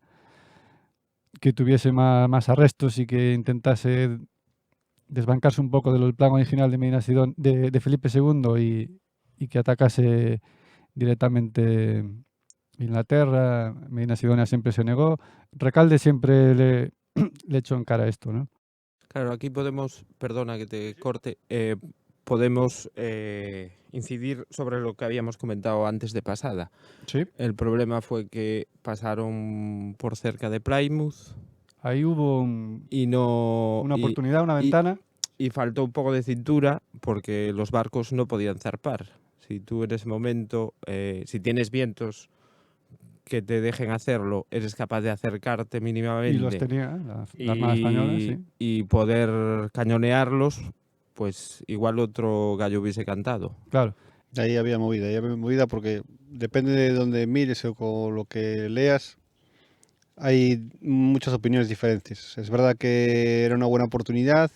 que tuviese más arrestos y que intentase desbancarse un poco del plan original de Medina de Felipe II y que atacase directamente Inglaterra. Medina Sidonia siempre se negó. Recalde siempre le echó en cara esto, ¿no? Claro, aquí podemos, perdona que te corte, podemos incidir sobre lo que habíamos comentado antes de pasada. Sí. El problema fue que pasaron por cerca de Plymouth. Ahí hubo una oportunidad, una ventana. Y faltó un poco de cintura porque los barcos no podían zarpar. Si tú en ese momento, si tienes vientos que te dejen hacerlo, eres capaz de acercarte mínimamente. Y los tenía la Armada Española, sí. Y poder cañonearlos, pues igual otro gallo hubiese cantado. Claro. Ahí había movida porque depende de donde mires o con lo que leas, hay muchas opiniones diferentes. Es verdad que era una buena oportunidad.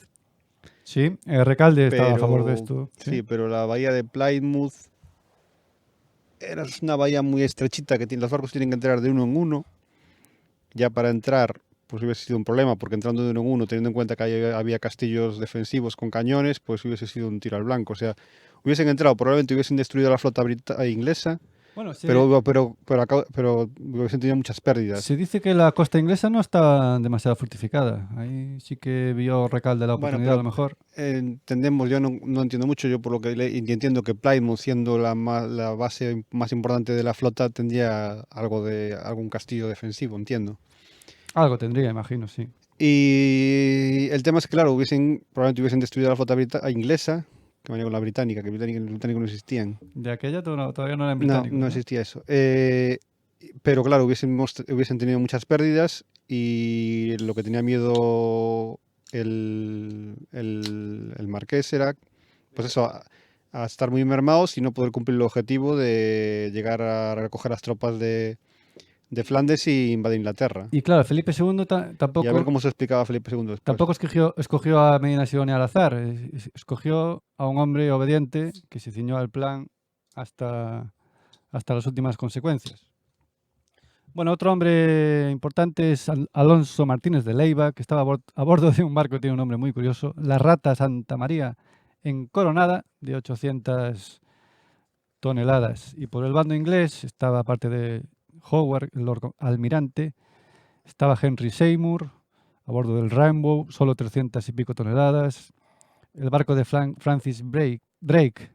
Sí, Recalde estaba a favor de esto. Sí, pero la bahía de Plymouth era una bahía muy estrechita que los barcos tienen que entrar de uno en uno. Ya para entrar, pues hubiese sido un problema, porque entrando de uno en uno, teniendo en cuenta que había castillos defensivos con cañones, pues hubiese sido un tiro al blanco. O sea, hubiesen entrado, probablemente hubiesen destruido la flota inglesa Bueno, pero hubiesen tenido muchas pérdidas. se dice que la costa inglesa no está demasiado fortificada. Ahí sí que vio Recalde la Bueno, oportunidad, a pero lo mejor. entendemos, yo no entiendo mucho, yo por lo que y entiendo que Plymouth, siendo la base más importante de la flota, tendría algún castillo defensivo, entiendo. Algo tendría, imagino, sí. Y el tema es que, claro, probablemente hubiesen destruido la flota inglesa, que venía con la británica, que los británicos no existían. De aquella todavía no eran No, británicos, no ¿no? existía eso. Pero claro, hubiesen tenido muchas pérdidas y lo que tenía miedo el marqués era, pues eso, a estar muy mermados y no poder cumplir el objetivo de llegar a recoger las tropas de Flandes y invadir Inglaterra. Y claro, Felipe II Y a ver tampoco, cómo se explicaba Felipe II después. tampoco escogió a Medina Sidonia al azar. Escogió a un hombre obediente que se ciñó al plan hasta las últimas consecuencias. Bueno, otro hombre importante es Alonso Martínez de Leiva, que estaba a bordo de un barco que tiene un nombre muy curioso, la Rata Santa María, en Coronada, de 800 toneladas. Y por el bando inglés estaba, aparte de Howard, el Lord Almirante, estaba Henry Seymour, a bordo del Rainbow, solo 300 y pico toneladas. El barco de Francis Drake,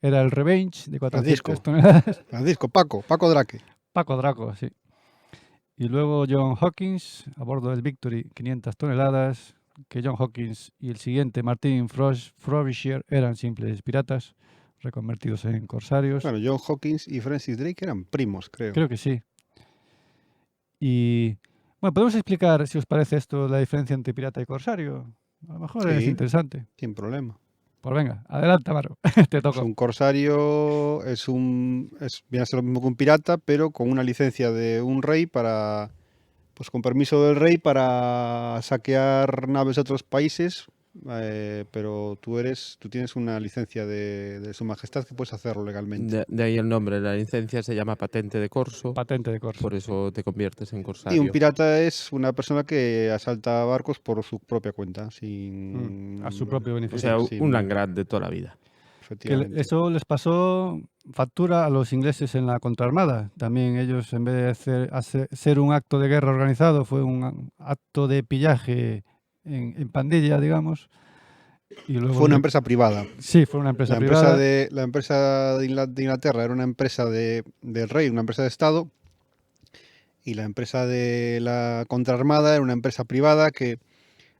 era el Revenge, de 400 toneladas. Francisco, Paco Drake. Paco Draco, sí. Y luego John Hawkins, a bordo del Victory, 500 toneladas, que John Hawkins y el siguiente, Martin Frobisher, eran simples piratas reconvertidos en corsarios. Bueno, John Hawkins y Francis Drake eran primos, creo. Creo que sí. Y bueno, podemos explicar, si os parece esto, la diferencia entre pirata y corsario. A lo mejor es Sí. interesante. Sin problema. Pues venga, adelante, Amaro. Te Pues toca. un corsario viene a ser lo mismo que un pirata, pero con una licencia de un rey pues con permiso del rey para saquear naves de otros países, pero tú tienes una licencia de Su Majestad que puedes hacerlo legalmente. De ahí el nombre, la licencia se llama patente de corso, Patente de corso. por eso te conviertes en Y corsario. un pirata es una persona que asalta barcos por su propia cuenta, sin... A su propio O beneficio. sea, Sí, un Langrad de toda la vida. Que efectivamente. eso les pasó factura a los ingleses en la contraarmada. También ellos, en vez de ser un acto de guerra organizado, fue un acto de pillaje en pandilla, digamos. Y luego Fue una empresa privada. Sí, fue una empresa La privada. empresa de Inglaterra era una empresa del rey, una empresa de Estado, y la empresa de la contraarmada era una empresa privada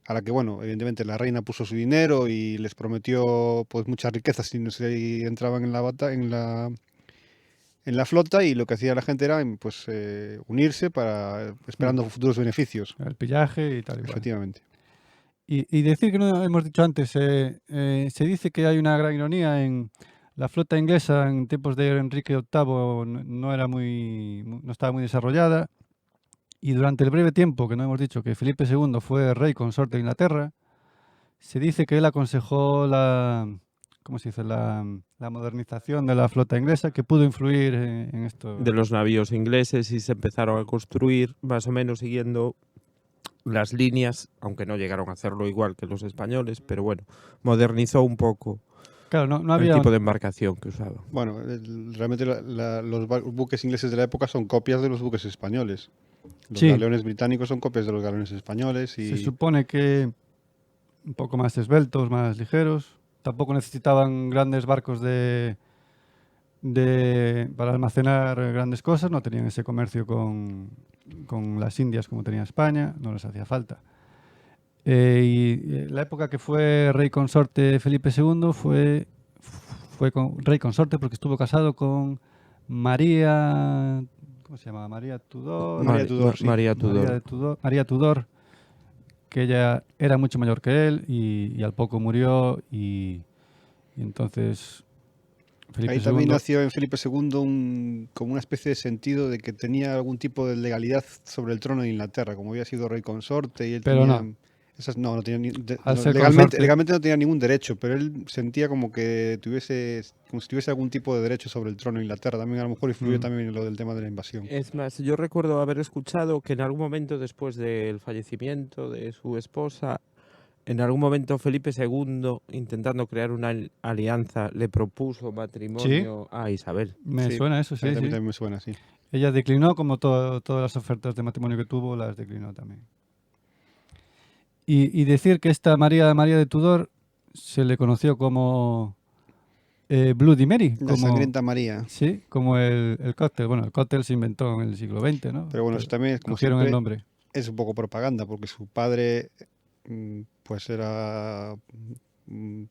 a la que, bueno, evidentemente la reina puso su dinero y les prometió pues muchas riquezas si entraban en la flota, y lo que hacía la gente era pues unirse esperando futuros beneficios. El pillaje y tal y cual. Efectivamente. Y decir que no hemos dicho antes, se dice que hay una gran ironía en la flota inglesa en tiempos de Enrique VIII no estaba muy desarrollada, y durante el breve tiempo que no hemos dicho que Felipe II fue rey consorte de Inglaterra, se dice que él aconsejó ¿cómo se dice? La modernización de la flota inglesa, que pudo influir en esto. De los navíos ingleses y se empezaron a construir más o menos siguiendo las líneas, aunque no llegaron a hacerlo igual que los españoles, pero bueno, modernizó un poco Claro, no el había... tipo de embarcación que usaban. Bueno, realmente los buques ingleses de la época son copias de los buques españoles. Los Sí. galeones británicos son copias de los galeones españoles y Se supone que un poco más esbeltos, más ligeros. Tampoco necesitaban grandes barcos para almacenar grandes cosas. No tenían ese comercio con las Indias como tenía España. No les hacía falta. La época que fue rey consorte Felipe II fue rey consorte porque estuvo casado con María... ¿Cómo se llama? María Tudor. María Tudor, sí. María Tudor, que ella era mucho mayor que él y al poco murió y entonces Felipe ahí también II... nació en Felipe II como una especie de sentido de que tenía algún tipo de legalidad sobre el trono de Inglaterra, como había sido rey consorte y él Pero tenía... no. No tenía Al ser legalmente, consorte- legalmente no tenía ningún derecho, pero él sentía como si tuviese algún tipo de derecho sobre el trono de Inglaterra. También a lo mejor influyó también en lo del tema de la invasión. Es más, yo recuerdo haber escuchado que en algún momento después del fallecimiento de su esposa, en algún momento Felipe II, intentando crear una alianza, le propuso matrimonio a Isabel. Me Sí, suena eso, sí, a mí sí. también me suena, sí. Ella declinó, como todas las ofertas de matrimonio que tuvo, las declinó también. Y decir que esta María de Tudor se le conoció como Bloody Mary. La Como, sangrienta María. sí, como el cóctel. Bueno, el cóctel se inventó en el siglo XX, ¿no? Pero bueno, eso también es como cogieron el siempre, nombre. es un poco propaganda, porque su padre pues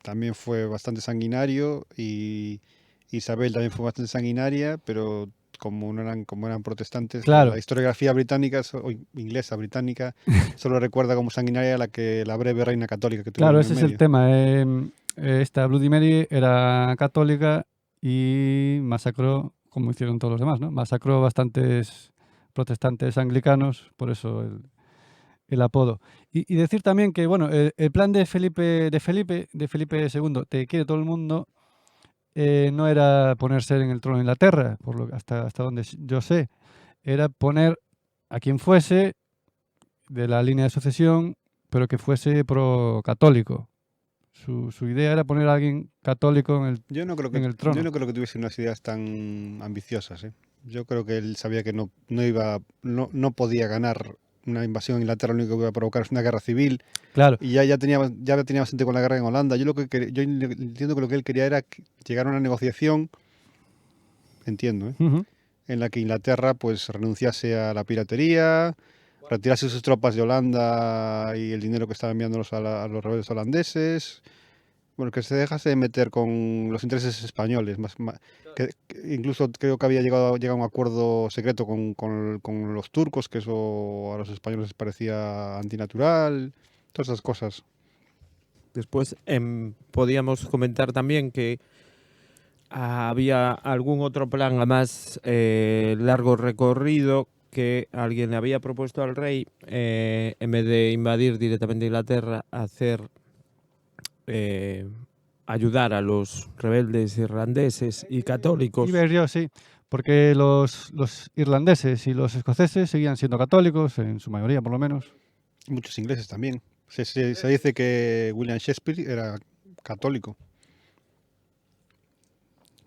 también fue bastante sanguinario y Isabel también fue bastante sanguinaria, pero como eran protestantes, Claro. la historiografía británica o inglesa británica solo recuerda como sanguinaria la breve reina católica que Claro, tuvieron ese en es el medio. tema. Esta Bloody Mary era católica y masacró, como hicieron todos los demás, ¿no? Masacró bastantes protestantes anglicanos, por eso el apodo. Y decir también que, bueno, el plan de Felipe II, te quiere todo el mundo, no era ponerse en el trono de Inglaterra, hasta donde yo sé, era poner a quien fuese de la línea de sucesión, pero que fuese pro-católico. Su idea era poner a alguien católico en el, Yo no creo en el trono. yo no creo que tuviese unas ideas tan ambiciosas, ¿eh? Yo creo que él sabía que no podía ganar una invasión a Inglaterra, lo único que iba a provocar es una guerra civil. Claro, Y ya tenía bastante con la guerra en Holanda. Yo entiendo que lo que él quería era llegar a una negociación, entiendo, ¿eh? ujú, En la que Inglaterra pues renunciase a la piratería, retirase sus tropas de Holanda y el dinero que estaba enviándolos a los rebeldes holandeses. Bueno, que se dejase de meter con los intereses españoles. Que incluso creo que había llegado a un acuerdo secreto con los turcos, que eso a los españoles les parecía antinatural. Todas esas cosas. Después podíamos comentar también que había algún otro plan a más largo recorrido que alguien le había propuesto al rey, en vez de invadir directamente Inglaterra, ayudar a los rebeldes irlandeses y católicos. Iberio, sí, porque los irlandeses y los escoceses seguían siendo católicos, en su mayoría por lo menos. Muchos ingleses también. Se dice que William Shakespeare era católico.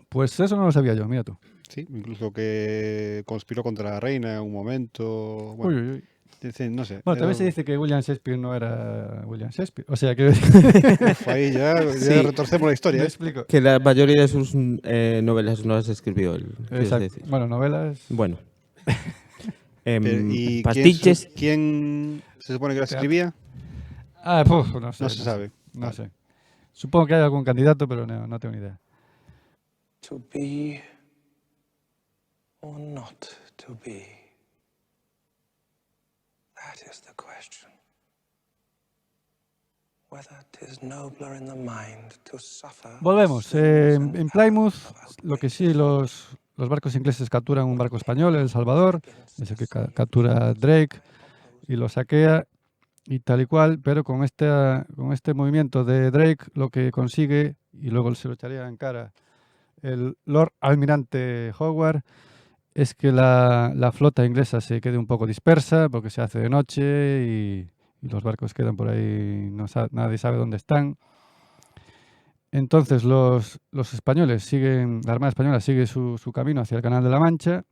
Pues eso no lo sabía yo, mira tú. Sí, incluso que conspiró contra la reina en un momento. Bueno, Uy, uy, uy. dicen, no sé. Bueno, también se dice que William Shakespeare no era William Shakespeare. O sea que... Uf, ahí ya Sí. retorcemos la Me historia, ¿eh? explico. Que la mayoría de sus novelas no las escribió él. quieres Exacto. decir. Bueno, novelas... Bueno. ¿Y Pastiches. quién se supone que la escribía? No sé. No se sabe. No Vale. sé. Supongo que hay algún candidato, pero no tengo ni idea. To be or not to be? That is the question. Whether 'tis nobler in the mind to suffer. Volvemos. sins and En Plymouth, power lo que sí, los barcos ingleses capturan un barco español, El Salvador, es el que captura Drake y lo saquea y tal y cual, pero con este movimiento de Drake lo que consigue, y luego se lo echaría en cara el Lord Almirante Howard, es que la flota inglesa se quede un poco dispersa porque se hace de noche y los barcos quedan por ahí, nadie sabe dónde están. Entonces los españoles la Armada Española sigue su camino hacia el Canal de la Mancha.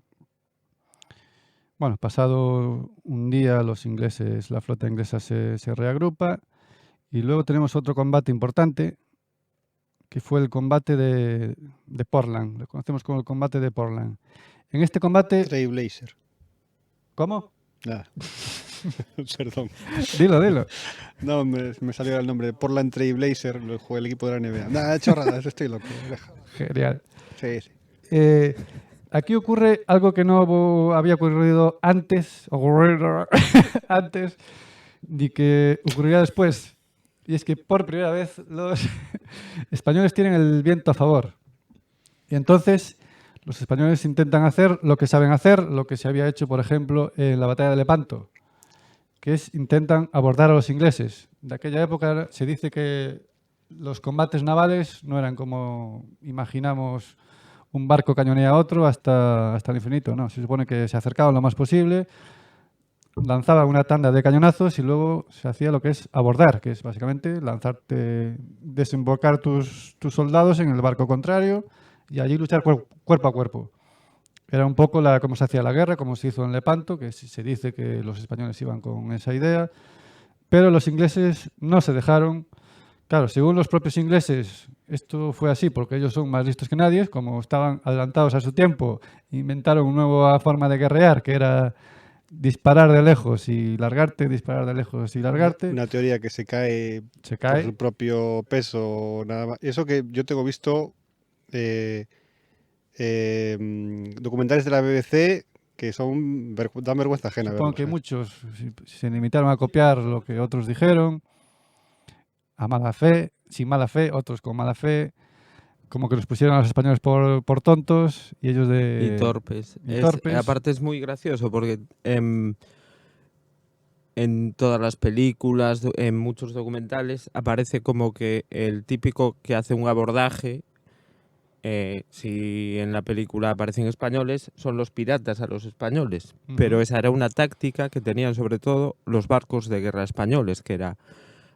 Bueno, pasado un día la flota inglesa se reagrupa y luego tenemos otro combate importante que fue el combate de Portland. Lo conocemos como el combate de Portland. En este combate... Trailblazer. ¿Cómo? Nada. Perdón. Dilo. No, me salió el nombre. Portland Trailblazer, lo juega el equipo de la NBA. Nada, chorradas, estoy loco. Deja. Genial. Sí. Aquí ocurre algo que no había ocurrido antes, ni que ocurrirá después. Y es que por primera vez los españoles tienen el viento a favor. Y entonces los españoles intentan hacer lo que saben hacer, lo que se había hecho, por ejemplo, en la batalla de Lepanto, que es intentan abordar a los ingleses. De aquella época se dice que los combates navales no eran como imaginamos, un barco cañonea a otro hasta el infinito, no. Se supone que se acercaban lo más posible, lanzaban una tanda de cañonazos y luego se hacía lo que es abordar, que es básicamente desembocar tus soldados en el barco contrario y allí luchar cuerpo a cuerpo. Era un poco cómo se hacía la guerra, como se hizo en Lepanto, que se dice que los españoles iban con esa idea, pero los ingleses no se dejaron. Claro, según los propios ingleses, esto fue así porque ellos son más listos que nadie, como estaban adelantados a su tiempo, inventaron una nueva forma de guerrear, que era disparar de lejos y largarte, disparar de lejos y largarte. Una teoría que se cae Se por cae. su propio peso, nada más. Eso que yo tengo visto documentales de la BBC que dan vergüenza ajena. Supongo que verlos, ¿eh? muchos se limitaron a copiar lo que otros dijeron, a mala fe, sin mala fe, otros con mala fe, como que los pusieron a los españoles por tontos y ellos Y torpes. y torpes. Aparte es muy gracioso porque en todas las películas, en muchos documentales, aparece como que el típico que hace un abordaje, si en la película aparecen españoles, son los piratas a los españoles. Ujú. Pero esa era una táctica que tenían sobre todo los barcos de guerra españoles, que era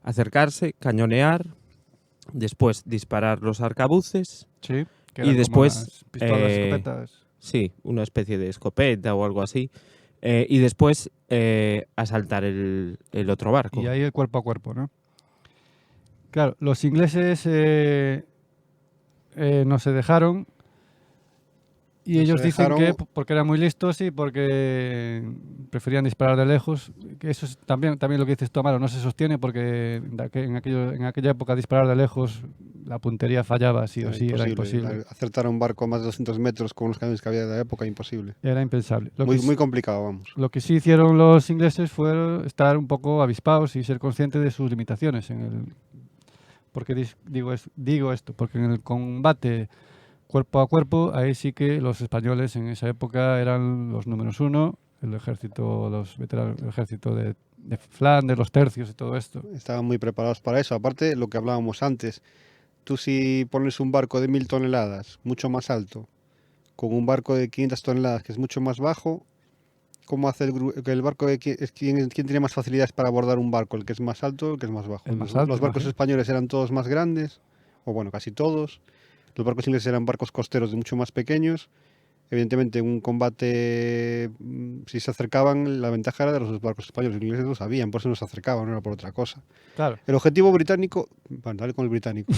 acercarse, cañonear, después disparar los arcabuces. Sí, que y eran como después, unas pistolas, escopetas. Sí, una especie de escopeta o algo así. Y después asaltar el otro barco. Y ahí el cuerpo a cuerpo, ¿no? Claro, los ingleses no se dejaron y No ellos se dicen dejaron. que porque eran muy listos y porque preferían disparar de lejos. Que eso es también lo que dices tú, Amaro, no se sostiene porque en aquella época disparar de lejos la puntería fallaba, sí o sí, era imposible. Acertar a un barco a más de 200 metros con los cañones que había de la época, imposible. Era impensable. Muy complicado, vamos. Lo que sí hicieron los ingleses fue estar un poco avispados y ser conscientes de sus limitaciones. Porque digo esto, porque en el combate cuerpo a cuerpo, ahí sí que los españoles en esa época eran los números uno, el ejército, los veteranos, el ejército de Flandes, los tercios y todo esto. Estaban muy preparados para eso. Aparte, lo que hablábamos antes, tú si pones un barco de 1000 toneladas, mucho más alto, con un barco de 500 toneladas, que es mucho más bajo, ¿cómo hace el barco quién tiene más facilidades para abordar un barco? ¿El que es más alto o el que es más bajo? El más alto, Los barcos imagino. españoles eran todos más grandes, o bueno, casi todos. Los barcos ingleses eran barcos costeros de mucho más pequeños. Evidentemente, en un combate, si se acercaban, la ventaja era de los barcos españoles. Los ingleses lo sabían, por eso no se acercaban, no era por otra cosa. Claro, El objetivo británico, bueno, dale con el británico,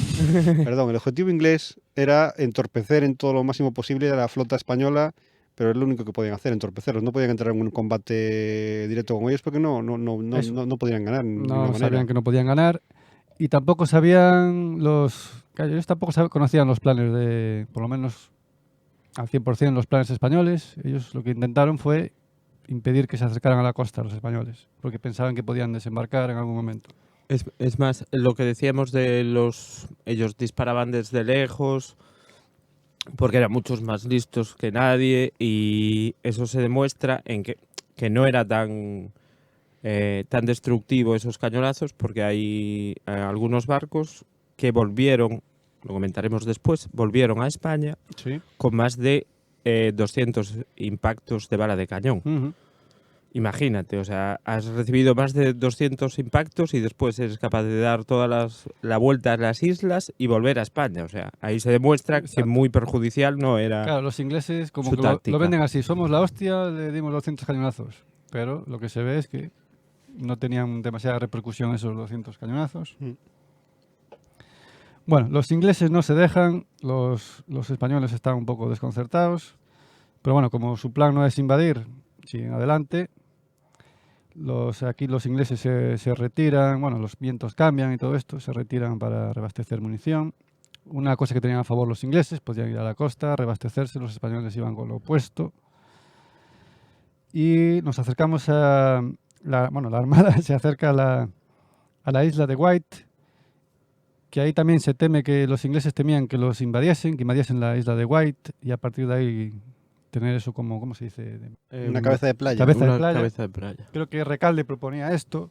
perdón, el objetivo inglés era entorpecer en todo lo máximo posible a la flota española, pero es lo único que podían hacer, entorpecerlos. No podían entrar en un combate directo con ellos porque no podían ganar. de ninguna no manera. sabían que no podían ganar y tampoco sabían claro, ellos tampoco conocían los planes por lo menos al 100% los planes españoles. Ellos lo que intentaron fue impedir que se acercaran a la costa los españoles, porque pensaban que podían desembarcar en algún momento. Es más, lo que decíamos de ellos disparaban desde lejos porque eran muchos más listos que nadie y eso se demuestra en que no era tan destructivo esos cañonazos porque hay algunos barcos que volvieron, lo comentaremos después, volvieron a España Sí. con más de 200 impactos de bala de cañón. Imagínate, o sea, has recibido más de 200 impactos y después eres capaz de dar la vuelta a las islas y volver a España. O sea, ahí se demuestra que Exacto. muy perjudicial no era. Claro, los ingleses como su que táctica. lo venden así. Somos la hostia, le dimos 200 cañonazos. Pero lo que se ve es que no tenían demasiada repercusión esos 200 cañonazos. Mm. Bueno, los ingleses no se dejan, los españoles están un poco desconcertados. Pero bueno, como su plan no es invadir, siguen adelante. Aquí los ingleses se retiran, bueno, los vientos cambian y todo esto, se retiran para reabastecer munición. Una cosa que tenían a favor los ingleses, podían ir a la costa, reabastecerse, los españoles iban con lo opuesto. Y nos acercamos la Armada se acerca a la isla de White, que ahí también se teme que los ingleses temían que los invadiesen, que invadiesen la isla de White, y a partir de ahí tener eso como, ¿cómo se dice? Una cabeza de playa. Cabeza de Una playa. cabeza de playa. Creo que Recalde proponía esto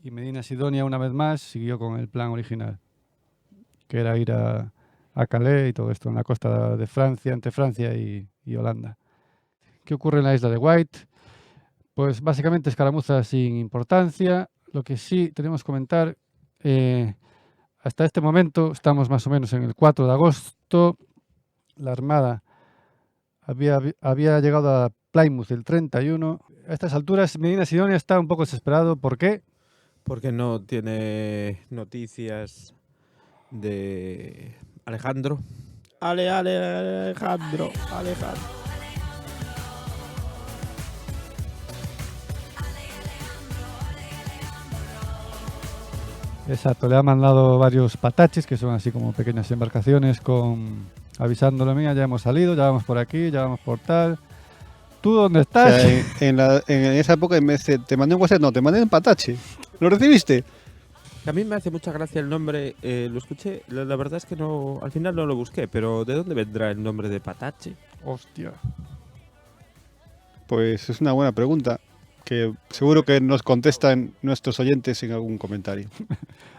y Medina Sidonia una vez más siguió con el plan original, que era ir a Calais y todo esto en la costa de Francia, entre Francia y Holanda. ¿Qué ocurre en la isla de White? Pues básicamente escaramuzas sin importancia. Lo que sí tenemos que comentar, hasta este momento, estamos más o menos en el 4 de agosto, la Armada había llegado a Plymouth el 31. A estas alturas, Medina Sidonia está un poco desesperado. ¿Por qué? Porque no tiene noticias de Alejandro. Alejandro. Exacto, le ha mandado varios pataches, que son así como pequeñas embarcaciones, avisándole, mía, ya hemos salido, ya vamos por aquí, ya vamos por tal. ¿Tú dónde O estás? sea, en esa época en vez de te mandé un WhatsApp, no, te mandé un patache. ¿Lo recibiste? A mí me hace mucha gracia el nombre, lo escuché, la verdad es que no, al final no lo busqué, pero ¿de dónde vendrá el nombre de Patache? Hostia. Pues es una buena pregunta que seguro que nos contestan nuestros oyentes en algún comentario.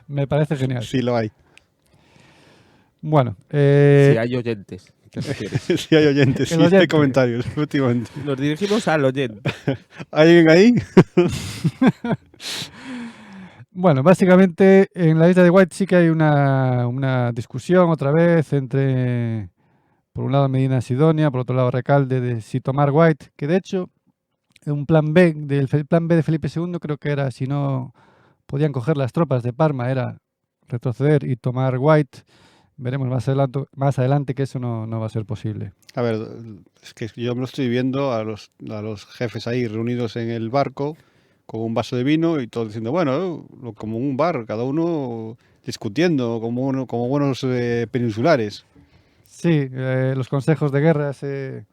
Me parece genial. Si lo hay. Bueno, Si hay oyentes, ¿te refieres? Si hay oyentes, El si hay oyente. comentarios, efectivamente. Nos dirigimos al oyente. ¿Alguien ahí? bueno, básicamente en la isla de White sí que hay una discusión otra vez entre, por un lado, Medina Sidonia, por otro lado, Recalde de si tomar White, que de hecho, un plan B, plan B de Felipe II creo que era, si no podían coger las tropas de Parma, era retroceder y tomar White. Veremos más adelante que eso no va a ser posible. A ver, es que yo me lo estoy viendo a los jefes ahí reunidos en el barco con un vaso de vino y todos diciendo, bueno, como un bar, cada uno discutiendo como buenos peninsulares. Sí, los consejos de guerra se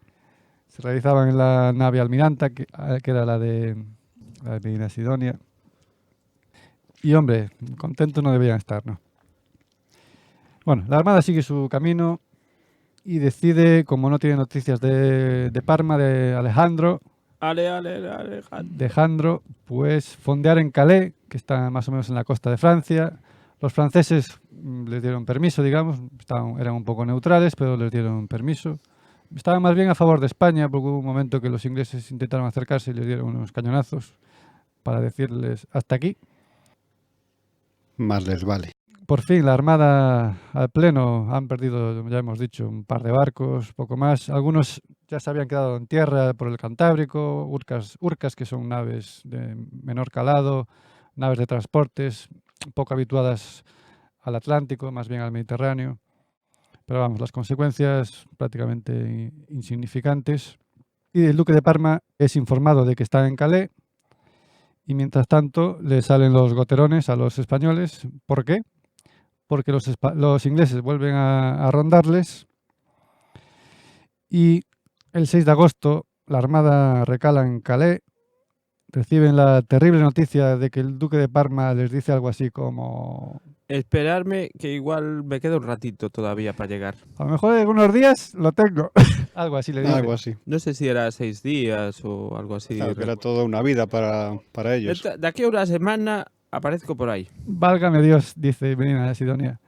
realizaban en la nave Almiranta, que era la de Medina Sidonia. Y hombre, contentos no debían estar, ¿no? Bueno, la Armada sigue su camino y decide, como no tiene noticias de Parma, de Alejandro, Alejandro. pues fondear en Calais, que está más o menos en la costa de Francia. Los franceses les dieron permiso, digamos, eran un poco neutrales, pero les dieron permiso. Estaban más bien a favor de España, porque hubo un momento que los ingleses intentaron acercarse y les dieron unos cañonazos para decirles hasta aquí. Más les vale. Por fin, la Armada al pleno, han perdido, ya hemos dicho, un par de barcos, poco más. Algunos ya se habían quedado en tierra por el Cantábrico, urcas que son naves de menor calado, naves de transportes, poco habituadas al Atlántico, más bien al Mediterráneo. Pero vamos, las consecuencias prácticamente insignificantes. Y el duque de Parma es informado de que está en Calais y mientras tanto le salen los goterones a los españoles. ¿Por qué? Porque los ingleses vuelven a rondarles y el 6 de agosto la Armada recala en Calais, reciben la terrible noticia de que el duque de Parma les dice algo así como: Esperarme, que igual me queda un ratito todavía para llegar. a lo mejor en unos días lo tengo. Algo así le dice. Algo así. No sé si era 6 días o algo así. Claro, que era toda una vida para ellos. De aquí a una semana aparezco por ahí. Válgame Dios, dice Medina Sidonia.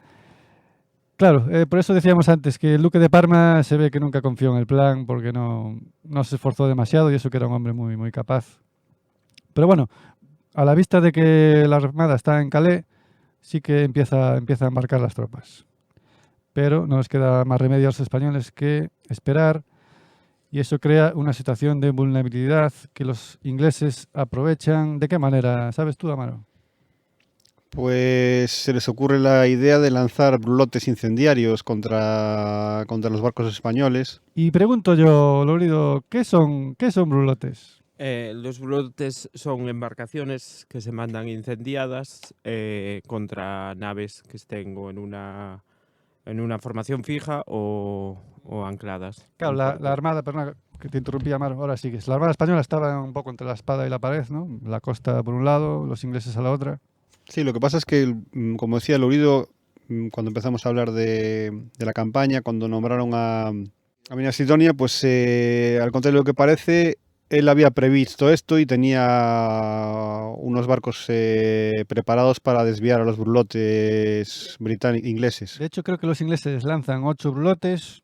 Claro, por eso decíamos antes que el duque de Parma se ve que nunca confió en el plan porque no se esforzó demasiado y eso que era un hombre muy, muy capaz. Pero bueno, a la vista de que la Armada está en Calais, sí que empieza a embarcar las tropas. Pero no les queda más remedio a los españoles que esperar y eso crea una situación de vulnerabilidad que los ingleses aprovechan. ¿De qué manera? ¿Sabes tú, Amaro? Pues se les ocurre la idea de lanzar brulotes incendiarios contra los barcos españoles. Y pregunto yo, Lorido, ¿qué son brulotes? Los brotes son embarcaciones que se mandan incendiadas contra naves que estén o en una formación fija o ancladas. Claro, la Armada, perdona que te interrumpí, Amaro, ahora sigues. La Armada española estaba un poco entre la espada y la pared, ¿no? La costa por un lado, los ingleses a la otra. Sí, lo que pasa es que, como decía Lorido, cuando empezamos a hablar de la campaña, cuando nombraron a Medina Sidonia, pues al contrario de lo que parece, él había previsto esto y tenía unos barcos preparados para desviar a los brulotes ingleses. De hecho, creo que los ingleses lanzan 8 brulotes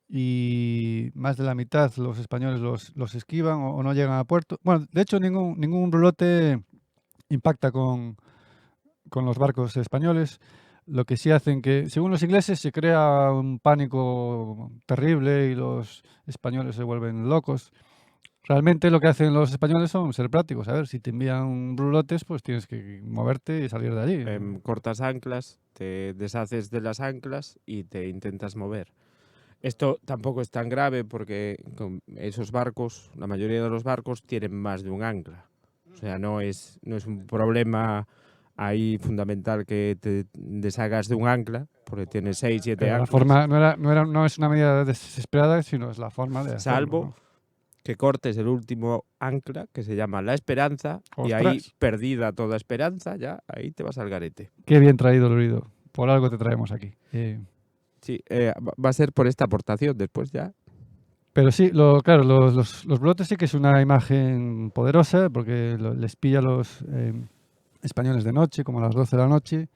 y más de la mitad los españoles los esquivan o no llegan a puerto. Bueno, de hecho ningún brulote impacta con los barcos españoles. Lo que sí hacen que, según los ingleses, se crea un pánico terrible y los españoles se vuelven locos. Realmente lo que hacen los españoles son ser prácticos. A ver, si te envían brulotes, pues tienes que moverte y salir de allí. Cortas anclas, te deshaces de las anclas y te intentas mover. Esto tampoco es tan grave porque con esos barcos, la mayoría de los barcos tienen más de un ancla. O sea, no es un problema ahí fundamental que te deshagas de un ancla, porque tienes 6, 7 Pero la anclas. forma no es una medida desesperada, sino es la forma de hacerlo, Salvo ¿no? que cortes el último ancla, que se llama La Esperanza, y ahí, ¡Ostras! perdida toda esperanza, ya ahí te vas al garete. Qué bien traído, Lurido. Por algo te traemos aquí. Sí, va a ser por esta aportación después ya. Pero sí, claro, los brulotes sí que es una imagen poderosa porque les pilla a los españoles de noche, como a las 12 de la noche,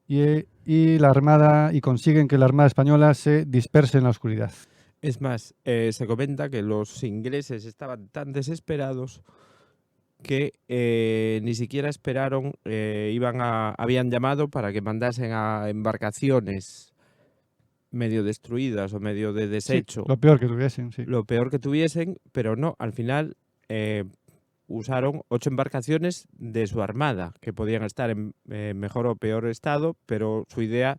y la armada, y consiguen que la armada española se disperse en la oscuridad. Es más, se comenta que los ingleses estaban tan desesperados que ni siquiera esperaron, habían llamado para que mandasen a embarcaciones medio destruidas o medio de desecho, Sí, lo peor que tuviesen, sí. lo peor que tuviesen, pero no, al final usaron 8 embarcaciones de su armada, que podían estar en mejor o peor estado, pero su idea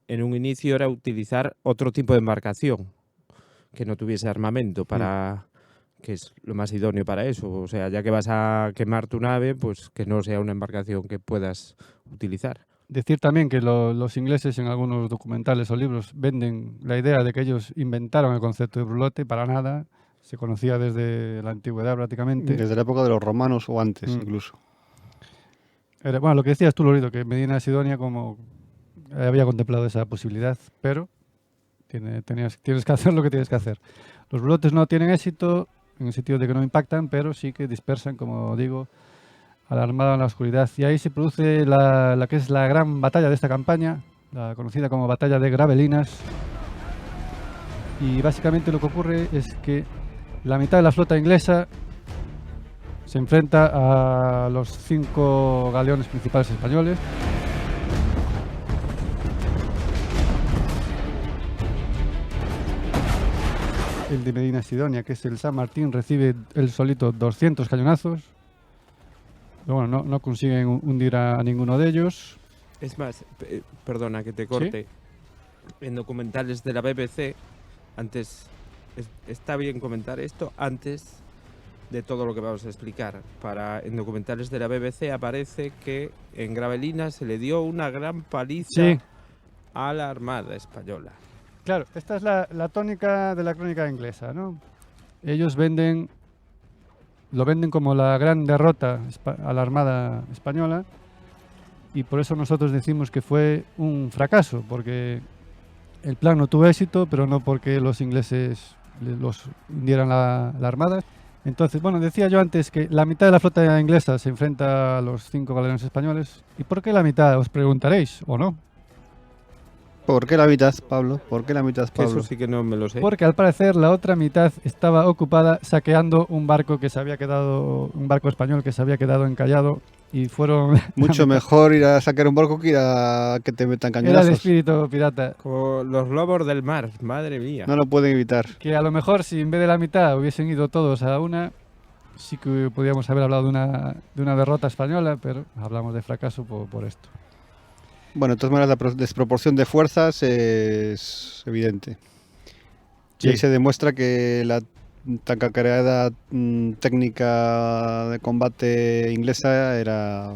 en un inicio era utilizar otro tipo de embarcación que no tuviese armamento, que es lo más idóneo para eso. O sea, ya que vas a quemar tu nave, pues que no sea una embarcación que puedas utilizar. Decir también que los ingleses en algunos documentales o libros venden la idea de que ellos inventaron el concepto de brulote, para nada. Se conocía desde la antigüedad prácticamente. Desde la época de los romanos o antes, incluso. Bueno, lo que decías tú, Lorido, que Medina Sidonia como había contemplado esa posibilidad, pero tienes que hacer lo que tienes que hacer. Los brulotes no tienen éxito en el sentido de que no impactan, pero sí que dispersan, como digo, a la armada en la oscuridad. Y ahí se produce la que es la gran batalla de esta campaña, la conocida como Batalla de Gravelinas. Y básicamente lo que ocurre es que la mitad de la flota inglesa se enfrenta a los 5 galeones principales españoles. El de Medina Sidonia, que es el San Martín, recibe él solito 200 cañonazos. Pero bueno, no consiguen hundir a ninguno de ellos. Es más, perdona que te corte, en documentales de la BBC, está bien comentar esto antes de todo lo que vamos a explicar. En documentales de la BBC aparece que en Gravelinas se le dio una gran paliza a la Armada Española. Claro, esta es la tónica de la crónica inglesa, ¿no? Ellos lo venden como la gran derrota a la Armada Española, y por eso nosotros decimos que fue un fracaso, porque el plan no tuvo éxito, pero no porque los ingleses los hundieran la Armada. Entonces, bueno, decía yo antes que la mitad de la flota inglesa se enfrenta a los 5 galeones españoles. ¿Y por qué la mitad? Os preguntaréis, ¿o no? ¿Por qué la mitad, Pablo? ¿Por qué la mitad, Que Pablo? eso sí que no me lo sé. Porque al parecer la otra mitad estaba ocupada saqueando un barco español que se había quedado encallado, y fueron... Mucho mejor ir a sacar un barco que ir a que te metan Era el cañonazos. espíritu pirata. Como los lobos del mar, madre mía. No lo pueden evitar. Que a lo mejor si en vez de la mitad hubiesen ido todos a una, sí que podríamos haber hablado de una derrota española, pero hablamos de fracaso por esto. Bueno, de todas maneras la desproporción de fuerzas es evidente. Sí. Y ahí se demuestra que la tan cacareada técnica de combate inglesa era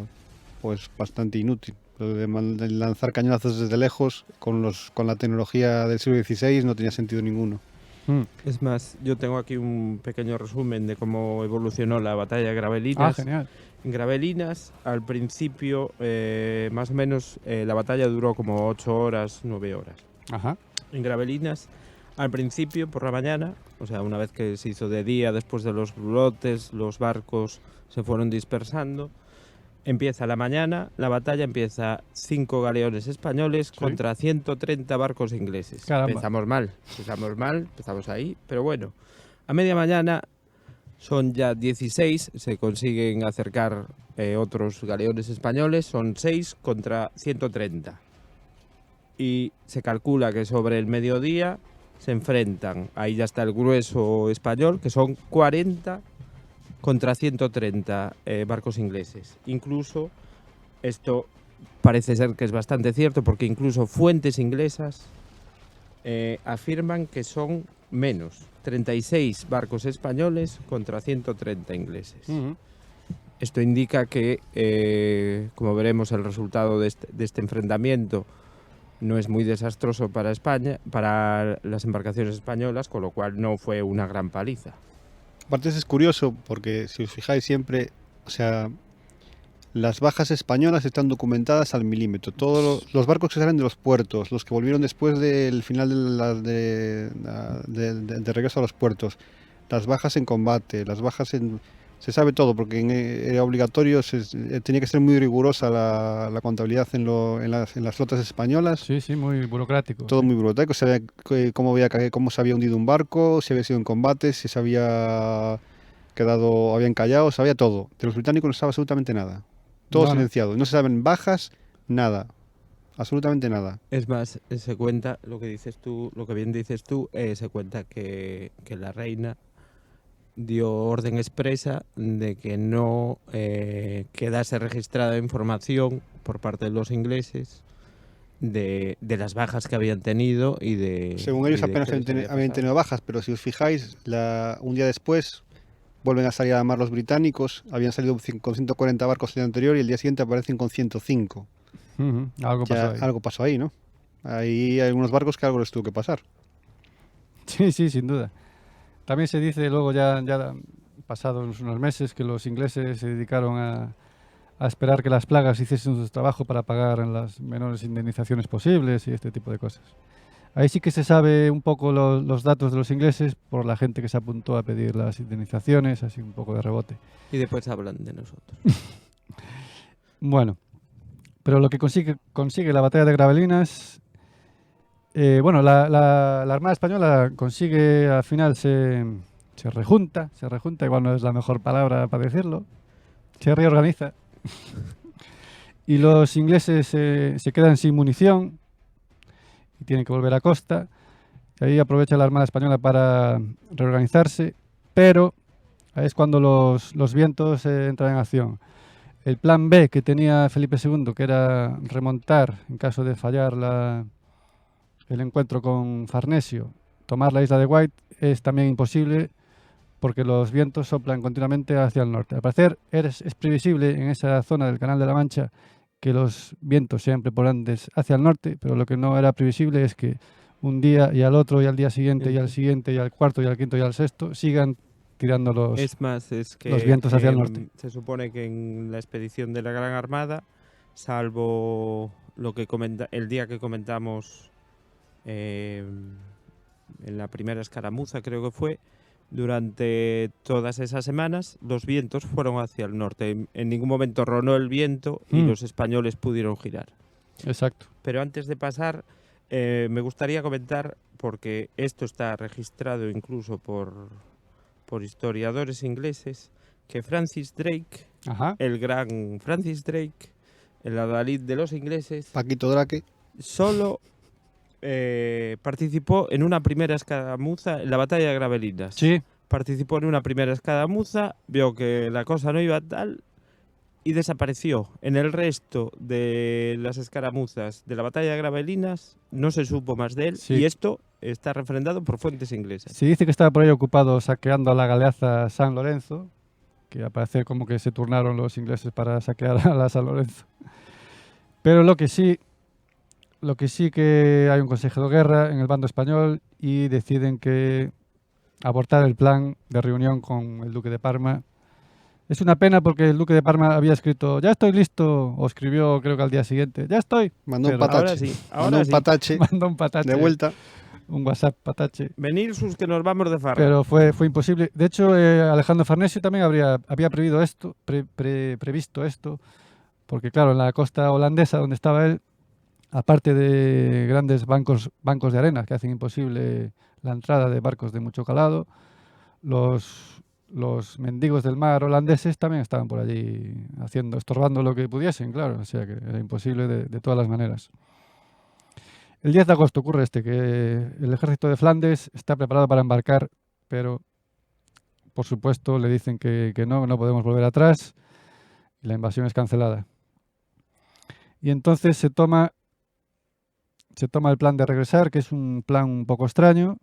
pues bastante inútil. Lo de lanzar cañonazos desde lejos con la tecnología del siglo XVI no tenía sentido ninguno. Es más, yo tengo aquí un pequeño resumen de cómo evolucionó la batalla de Gravelinas. Genial. En Gravelinas, al principio, más o menos, la batalla duró como 8 horas, 9 horas. Ajá. En Gravelinas, al principio, por la mañana, o sea, una vez que se hizo de día, después de los brulotes, los barcos se fueron dispersando, Empieza la mañana, la batalla empieza 5 galeones españoles contra 130 barcos ingleses. Caramba. Empezamos ahí, pero bueno, a media mañana son ya 16, se consiguen acercar otros galeones españoles, son 6 contra 130. Y se calcula que sobre el mediodía se enfrentan, ahí ya está el grueso español, que son 40 contra 130 barcos ingleses. Incluso, esto parece ser que es bastante cierto, porque incluso fuentes inglesas afirman que son menos, 36 barcos españoles contra 130 ingleses. Esto indica que, como veremos, el resultado de este enfrentamiento no es muy desastroso para España, para las embarcaciones españolas, con lo cual no fue una gran paliza. Aparte es curioso porque si os fijáis siempre, o sea, las bajas españolas están documentadas al milímetro. Todos los barcos que salen de los puertos, los que volvieron después del final de regreso a los puertos, las bajas en combate, las bajas en... Se sabe todo porque era obligatorio, tenía que ser muy rigurosa la contabilidad en las flotas españolas. Sí, sí, muy burocrático. Todo muy burocrático, sabía cómo se había hundido un barco, si había sido en combate, si se había quedado, había encallado, sabía todo. De los británicos no se sabe absolutamente nada. Todo silenciado. No se saben bajas, nada. Absolutamente nada. Es más, se cuenta, lo que bien dices tú, se cuenta que la reina dio orden expresa de que no quedase registrada información por parte de los ingleses de las bajas que habían tenido y de... Según ellos apenas habían tenido bajas, pero si os fijáis, un día después vuelven a salir a la mar los británicos, habían salido con 140 barcos el día anterior y el día siguiente aparecen con 105. Algo pasó ahí, ¿no? Ahí hay algunos barcos que algo les tuvo que pasar. Sí, sí, sin duda. También se dice luego, ya pasados unos meses, que los ingleses se dedicaron a esperar que las plagas hiciesen su trabajo para pagar las menores indemnizaciones posibles y este tipo de cosas. Ahí sí que se sabe un poco los datos de los ingleses por la gente que se apuntó a pedir las indemnizaciones, así un poco de rebote. Y después hablan de nosotros. Bueno, pero lo que consigue la batalla de Gravelinas... la Armada Española consigue, al final se rejunta, igual no es la mejor palabra para decirlo, se reorganiza y los ingleses se quedan sin munición y tienen que volver a costa. Y ahí aprovecha la Armada Española para reorganizarse, pero ahí es cuando los vientos entran en acción. El plan B que tenía Felipe II, que era remontar en caso de fallar el encuentro con Farnesio, tomar la isla de White, es también imposible porque los vientos soplan continuamente hacia el norte. Al parecer es previsible en esa zona del Canal de la Mancha que los vientos sean preponderantes hacia el norte, pero lo que no era previsible es que un día y al otro y al día siguiente y al siguiente y al cuarto y al quinto y al sexto sigan tirando los vientos hacia el norte. Se supone que en la expedición de la Gran Armada, salvo el día que comentamos en la primera escaramuza, creo que fue, durante todas esas semanas los vientos fueron hacia el norte. En ningún momento ronó el viento y los españoles pudieron girar. Exacto. Pero antes de pasar, me gustaría comentar, porque esto está registrado incluso por historiadores ingleses, que Francis Drake, el gran Francis Drake, el adalid de los ingleses, Paquito Drake, solo participó en una primera escaramuza en la batalla de Gravelinas. Sí. Participó en una primera escaramuza, vio que la cosa no iba tal y desapareció. En el resto de las escaramuzas de la batalla de Gravelinas no se supo más de él, y esto está refrendado por fuentes inglesas. Se dice que estaba por ahí ocupado saqueando a la galeaza San Lorenzo, que al parecer como que se turnaron los ingleses para saquear a la San Lorenzo. Pero lo que sí que hay un consejo de guerra en el bando español y deciden que abortar el plan de reunión con el duque de Parma. Es una pena porque el duque de Parma había escrito "ya estoy listo", o escribió creo que al día siguiente "ya estoy". Mandó un patache. Mandó un patache de vuelta. Un WhatsApp patache. Venir sus que nos vamos de farra. Pero fue imposible. De hecho, Alejandro Farnesio también había previsto esto, porque claro, en la costa holandesa donde estaba él, aparte de grandes bancos de arena que hacen imposible la entrada de barcos de mucho calado, los mendigos del mar holandeses también estaban por allí estorbando lo que pudiesen, claro, o sea que era imposible de todas las maneras. El 10 de agosto ocurre que el ejército de Flandes está preparado para embarcar, pero por supuesto le dicen que no podemos volver atrás y la invasión es cancelada. Y entonces se toma el plan de regresar, que es un plan un poco extraño,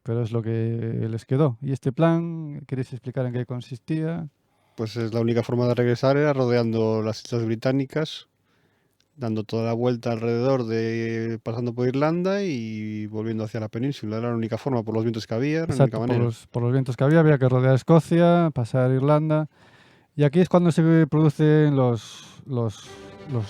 pero es lo que les quedó. ¿Y este plan, queréis explicar en qué consistía? Pues es la única forma de regresar, era rodeando las Islas Británicas, dando toda la vuelta alrededor, pasando por Irlanda y volviendo hacia la península. Era la única forma, por los vientos que había, era la única Exacto, manera. por los vientos que había que rodear Escocia, pasar Irlanda. Y aquí es cuando se producen los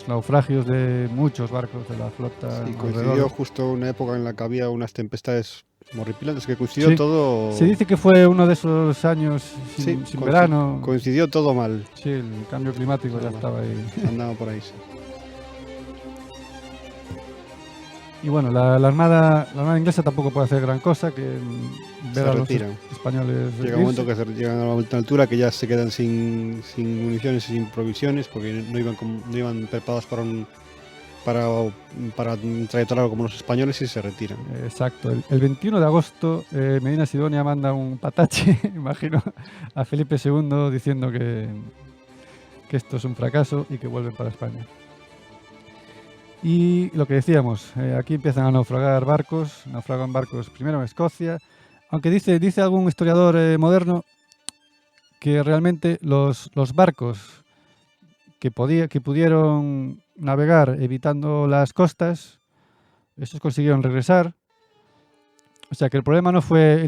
naufragios de muchos barcos de la flota. Sí, alrededor. coincidió justo una época en la que había unas tempestades horripilantes, que coincidió Sí, todo... Se dice que fue uno de esos años sin verano. Coincidió todo mal, Sí, el cambio climático ya estaba ahí. andaba por ahí. Sí. Y bueno, la armada inglesa tampoco puede hacer gran cosa que ver Se a los retiran. españoles. Llega un momento que llegan a una altura que ya se quedan sin municiones y sin provisiones, porque no iban preparados para un trayecto largo como los españoles, y se retiran. Exacto. El 21 de agosto Medina Sidonia manda un patache, imagino, a Felipe II diciendo que esto es un fracaso y que vuelven para España. Y lo que decíamos, aquí empiezan a naufragan barcos primero en Escocia, aunque dice algún historiador moderno que realmente los barcos que pudieron navegar evitando las costas, esos consiguieron regresar. O sea que el problema no fue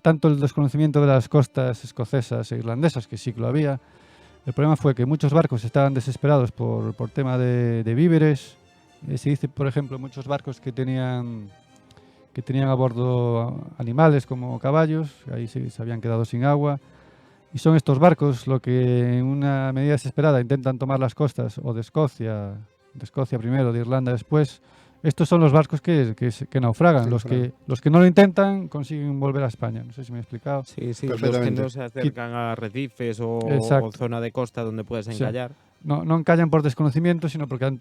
tanto el desconocimiento de las costas escocesas e irlandesas, que sí que lo había. El problema fue que muchos barcos estaban desesperados por tema de víveres. Se dice, por ejemplo, muchos barcos que tenían a bordo animales como caballos, ahí se habían quedado sin agua. Y son estos barcos lo que en una medida desesperada intentan tomar las costas o de Escocia primero, de Irlanda después. Estos son los barcos que naufragan. Los que no lo intentan consiguen volver a España. No sé si me he explicado. Sí, los que no se acercan a arrecifes o zona de costa donde puedes encallar. No encallan por desconocimiento, sino porque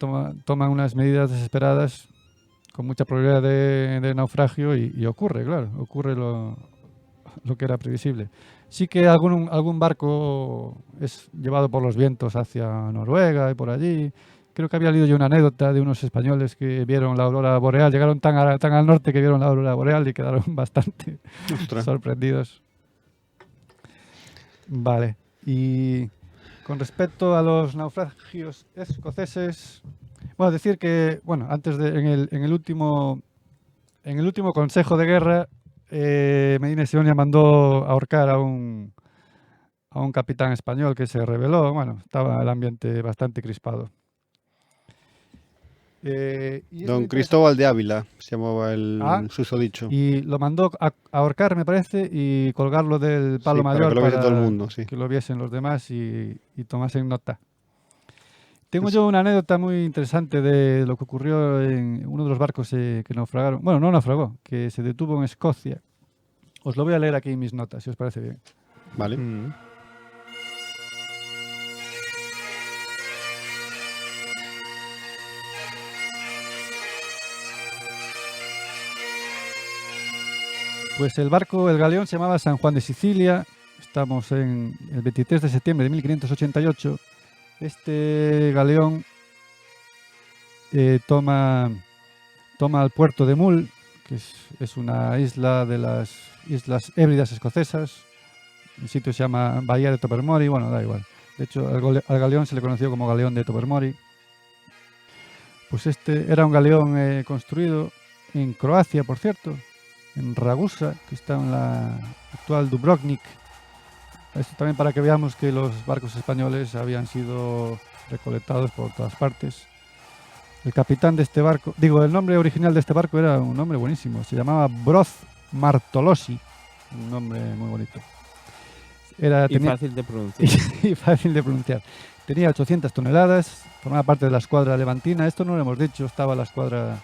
toman unas medidas desesperadas con mucha probabilidad de naufragio y ocurre lo que era previsible. Sí que algún barco es llevado por los vientos hacia Noruega y por allí. Creo que había leído yo una anécdota de unos españoles que vieron la aurora boreal. Llegaron tan al norte que vieron la aurora boreal y quedaron bastante sorprendidos. Vale. Y con respecto a los naufragios escoceses, bueno, decir que, bueno, antes en el último Consejo de Guerra, Medina Sidonia mandó ahorcar a un capitán español que se rebeló. Bueno, estaba el ambiente bastante crispado. Don Cristóbal de Ávila se llamaba el susodicho. Y lo mandó a ahorcar, me parece, y colgarlo del palo mayor para que lo viese todo el mundo, que lo viesen los demás y tomasen nota. Tengo yo una anécdota muy interesante de lo que ocurrió en uno de los barcos que naufragaron. Bueno, no naufragó, que se detuvo en Escocia. Os lo voy a leer aquí en mis notas, si os parece bien. Vale. Pues el galeón se llamaba San Juan de Sicilia. Estamos en el 23 de septiembre de 1588. Este galeón toma el puerto de Mull, que es una isla de las Islas Hébridas escocesas. El sitio se llama Bahía de Tobermory. Bueno, da igual. De hecho, al galeón se le conoció como Galeón de Tobermory. Pues este era un galeón construido en Croacia, por cierto, en Ragusa, que está en la actual Dubrovnik. Esto también para que veamos que los barcos españoles habían sido recolectados por todas partes. El capitán de este barco, el nombre original de este barco era un nombre buenísimo, se llamaba Broz Martolosi, un nombre muy bonito. Y fácil de pronunciar. y fácil de pronunciar. Tenía 800 toneladas, formaba parte de la escuadra levantina. Esto no lo hemos dicho, estaba la escuadra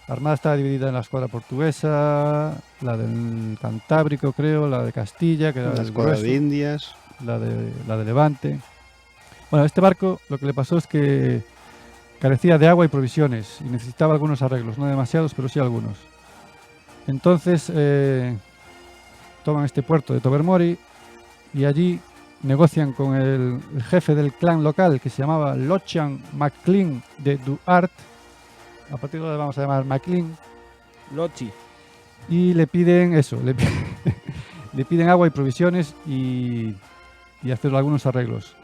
armada, estaba dividida en la escuadra portuguesa, la del Cantábrico, creo, la de Castilla, que era La el escuadra grueso, de Indias. la de Levante. Bueno, este barco lo que le pasó es que carecía de agua y provisiones y necesitaba algunos arreglos, no demasiados, pero sí algunos. Entonces toman este puerto de Tobermory y allí negocian con el jefe del clan local que se llamaba Lochan MacLean de Duart. A partir de ahora vamos a llamar MacLean. Lochi. Y le piden eso, le piden agua y provisiones y hacer algunos arreglos.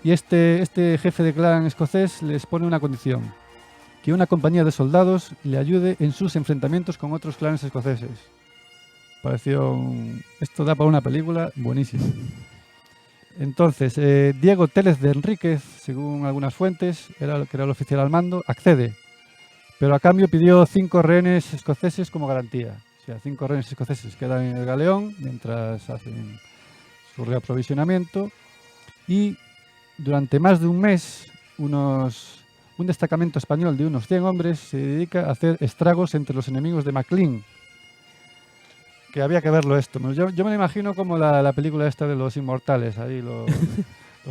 Y este jefe de clan escocés les pone una condición: que una compañía de soldados le ayude en sus enfrentamientos con otros clanes escoceses. Esto da para una película buenísima. Entonces, Diego Télez de Enríquez, según algunas fuentes, que era el oficial al mando, accede, pero a cambio pidió 5 rehenes escoceses como garantía. O sea, 5 rehenes escoceses quedan en el galeón mientras hacen su reaprovisionamiento, y durante más de un mes un destacamento español de unos 100 hombres se dedica a hacer estragos entre los enemigos de MacLean. Que había que verlo esto. Yo me lo imagino como la película esta de los inmortales, ahí los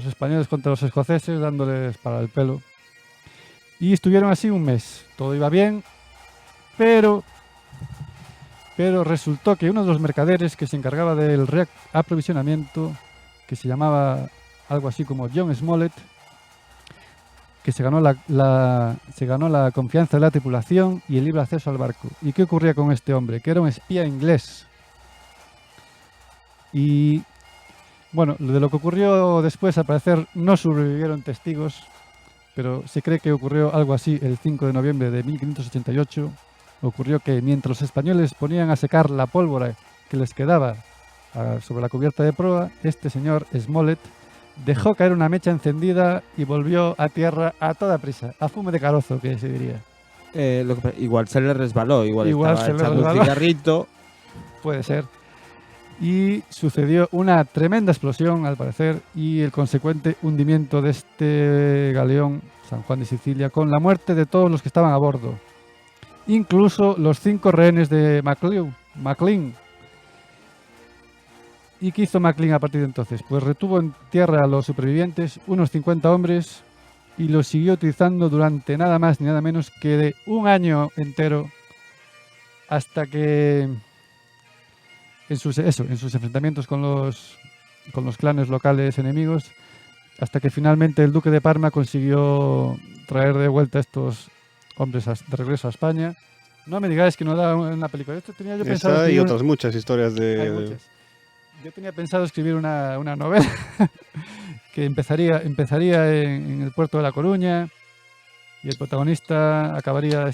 españoles contra los escoceses dándoles para el pelo. Y estuvieron así un mes. Todo iba bien, pero resultó que uno de los mercaderes que se encargaba del reaprovisionamiento, que se llamaba algo así como John Smollett, que se ganó la confianza de la tripulación y el libre acceso al barco. ¿Y qué ocurría con este hombre? Que era un espía inglés. Y bueno, de lo que ocurrió después, al parecer no sobrevivieron testigos, pero se cree que ocurrió algo así el 5 de noviembre de 1588. Ocurrió que mientras los españoles ponían a secar la pólvora que les quedaba sobre la cubierta de proa, este señor Smollett dejó caer una mecha encendida y volvió a tierra a toda prisa, a fume de carozo, que se diría. Igual se le resbaló, igual Igual estaba se le echando un resbaló. cigarrito. Puede ser. Y sucedió una tremenda explosión, al parecer, y el consecuente hundimiento de este galeón San Juan de Sicilia, con la muerte de todos los que estaban a bordo, incluso los 5 rehenes de MacLean. ¿Y qué hizo MacLean a partir de entonces? Pues retuvo en tierra a los supervivientes, unos 50 hombres, y los siguió utilizando durante nada más ni nada menos que de un año entero, hasta que en sus enfrentamientos con los clanes locales enemigos, hasta que finalmente el duque de Parma consiguió traer de vuelta a estos hombres de regreso a España. No me digáis que no da una película. Esto tenía yo pensado Esa y escribir otras muchas historias hay muchas. Yo tenía pensado escribir una novela que empezaría en el puerto de La Coruña, y el protagonista acabaría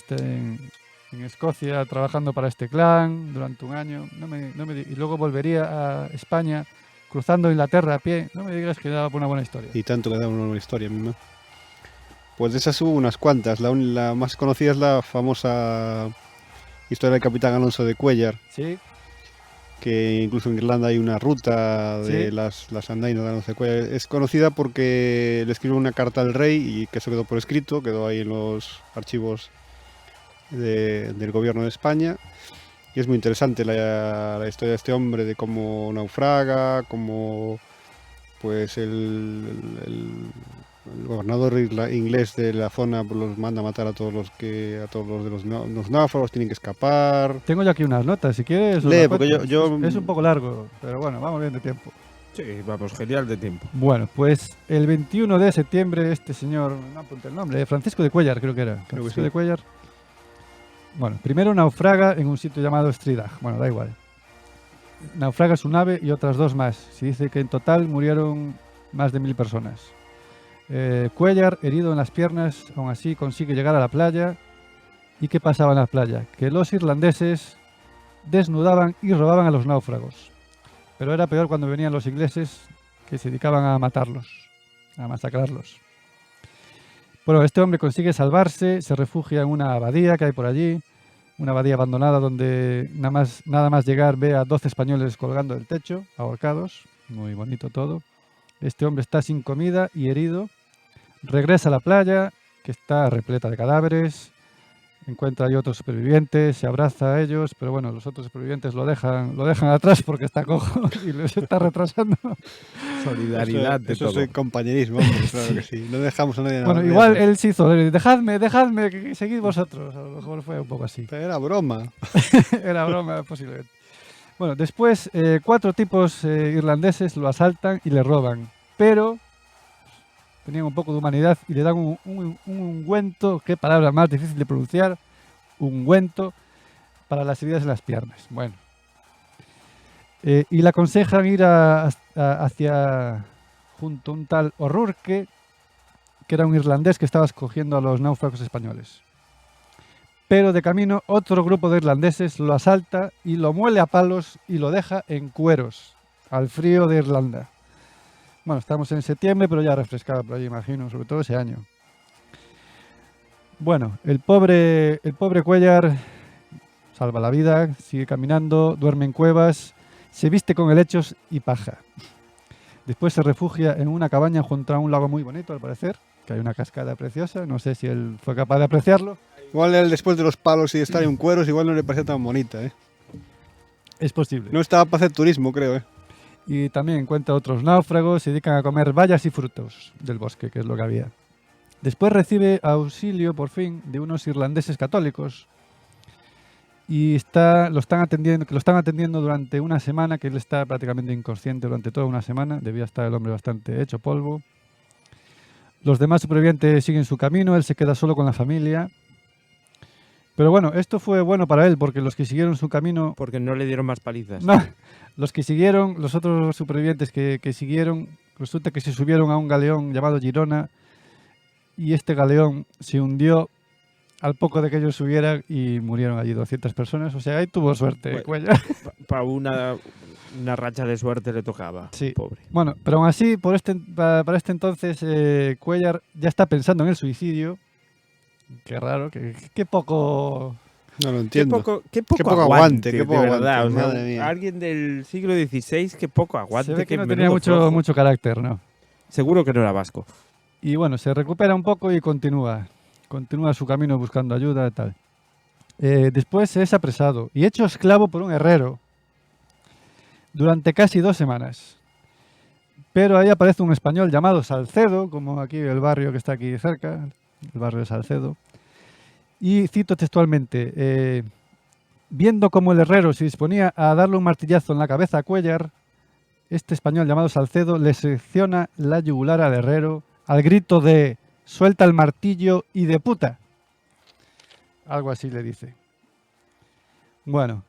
en Escocia trabajando para este clan durante un año. Y luego volvería a España cruzando Inglaterra a pie. No me digas que daba por una buena historia. Y tanto que da una buena historia misma. Pues de esas hubo unas cuantas. La más conocida es la famosa historia del capitán Alonso de Cuéllar, Sí, que incluso en Irlanda hay una ruta de Sí. las andainas de Alonso de Cuéllar. Es conocida porque le escribió una carta al rey y que eso quedó por escrito, quedó ahí en los archivos del gobierno de España. Y es muy interesante la historia de este hombre, de cómo naufraga, cómo pues el gobernador inglés de la zona pues, los manda a matar a todos los de los náufragos, tienen que escapar. tengo yo aquí unas notas, si quieres. os Lee, las porque cuento. yo- Es un poco largo, pero bueno, vamos bien de tiempo. Sí, vamos, genial de tiempo. Bueno, pues el 21 de septiembre este señor, no apunté el nombre, Francisco de Cuéllar creo que era. que Francisco sí. de Cuéllar. Bueno, primero naufraga en un sitio llamado Stridag. Bueno, da igual. Naufraga su nave y otras 2 más. Se dice que en total murieron más de 1000 personas. Cuéllar, herido en las piernas, aún así consigue llegar a la playa. ¿Y qué pasaba en la playa? Que los irlandeses desnudaban y robaban a los náufragos. Pero era peor cuando venían los ingleses, que se dedicaban a matarlos, a masacrarlos. Bueno, este hombre consigue salvarse, se refugia en una abadía que hay por allí, una abadía abandonada donde nada más llegar ve a 12 españoles colgando del techo, ahorcados. muy bonito todo. Este hombre está sin comida y herido. Regresa a la playa, que está repleta de cadáveres. Encuentra ahí otros supervivientes, se abraza a ellos, pero bueno, los otros supervivientes lo dejan atrás porque está cojo y les está retrasando. Solidaridad de Eso todo. es el compañerismo, hombre, claro que sí. No dejamos a nadie. Bueno, igual él se hizo, dejadme, que seguid vosotros. A lo mejor fue un poco así. Pero era broma. Era broma, posiblemente. Bueno, después 4 tipos irlandeses lo asaltan y le roban, pero tenían un poco de humanidad y le dan un ungüento, qué palabra más difícil de pronunciar, ungüento para las heridas en las piernas. Bueno. Y le aconsejan ir hacia junto a un tal O'Rourke, que era un irlandés que estaba escogiendo a los náufragos españoles. Pero de camino otro grupo de irlandeses lo asalta y lo muele a palos y lo deja en cueros, al frío de Irlanda. Bueno, estamos en septiembre, pero ya refrescado por allí, imagino, sobre todo ese año. Bueno, el pobre Cuéllar salva la vida, sigue caminando, duerme en cuevas, se viste con helechos y paja. Después se refugia en una cabaña junto a un lago muy bonito, al parecer, que hay una cascada preciosa, no sé si él fue capaz de apreciarlo. Igual él, después de los palos y de estar en cueros, igual no le parecía tan bonita, ¿eh? Es posible. No estaba para hacer turismo, creo, ¿eh? Y también encuentra otros náufragos, se dedican a comer bayas y frutos del bosque, que es lo que había. Después recibe auxilio, por fin, de unos irlandeses católicos. Y lo están atendiendo durante una semana, que él está prácticamente inconsciente durante toda una semana. Debía estar el hombre bastante hecho polvo. Los demás supervivientes siguen su camino, él se queda solo con la familia. Pero bueno, esto fue bueno para él, porque los que siguieron su camino... Porque no le dieron más palizas. No, los que siguieron, los otros supervivientes que siguieron, resulta que se subieron a un galeón llamado Girona y este galeón se hundió al poco de que ellos subieran y murieron allí 200 personas. O sea, ahí tuvo suerte, Bueno, Cuéllar. Para una racha de suerte le tocaba. Sí. Pobre. Bueno, pero aún así, para este entonces, Cuéllar ya está pensando en el suicidio. Qué raro, qué poco... No lo entiendo. Qué poco poco aguante, aguante, qué de poco verdad. aguante, O sea, madre mía. alguien del siglo XVI, qué poco aguante. Se ve que no menudo tenía flojo. mucho carácter, ¿no? Seguro que no era vasco. Y bueno, se recupera un poco y continúa su camino buscando ayuda y tal. Después es apresado y hecho esclavo por un herrero durante casi 2 semanas. Pero ahí aparece un español llamado Salcedo, como aquí el barrio que está aquí cerca, el barrio de Salcedo. Y cito textualmente, viendo cómo el herrero se disponía a darle un martillazo en la cabeza a Cuéllar, este español llamado Salcedo le secciona la yugular al herrero al grito de «suelta el martillo y de puta». Algo así le dice. Bueno,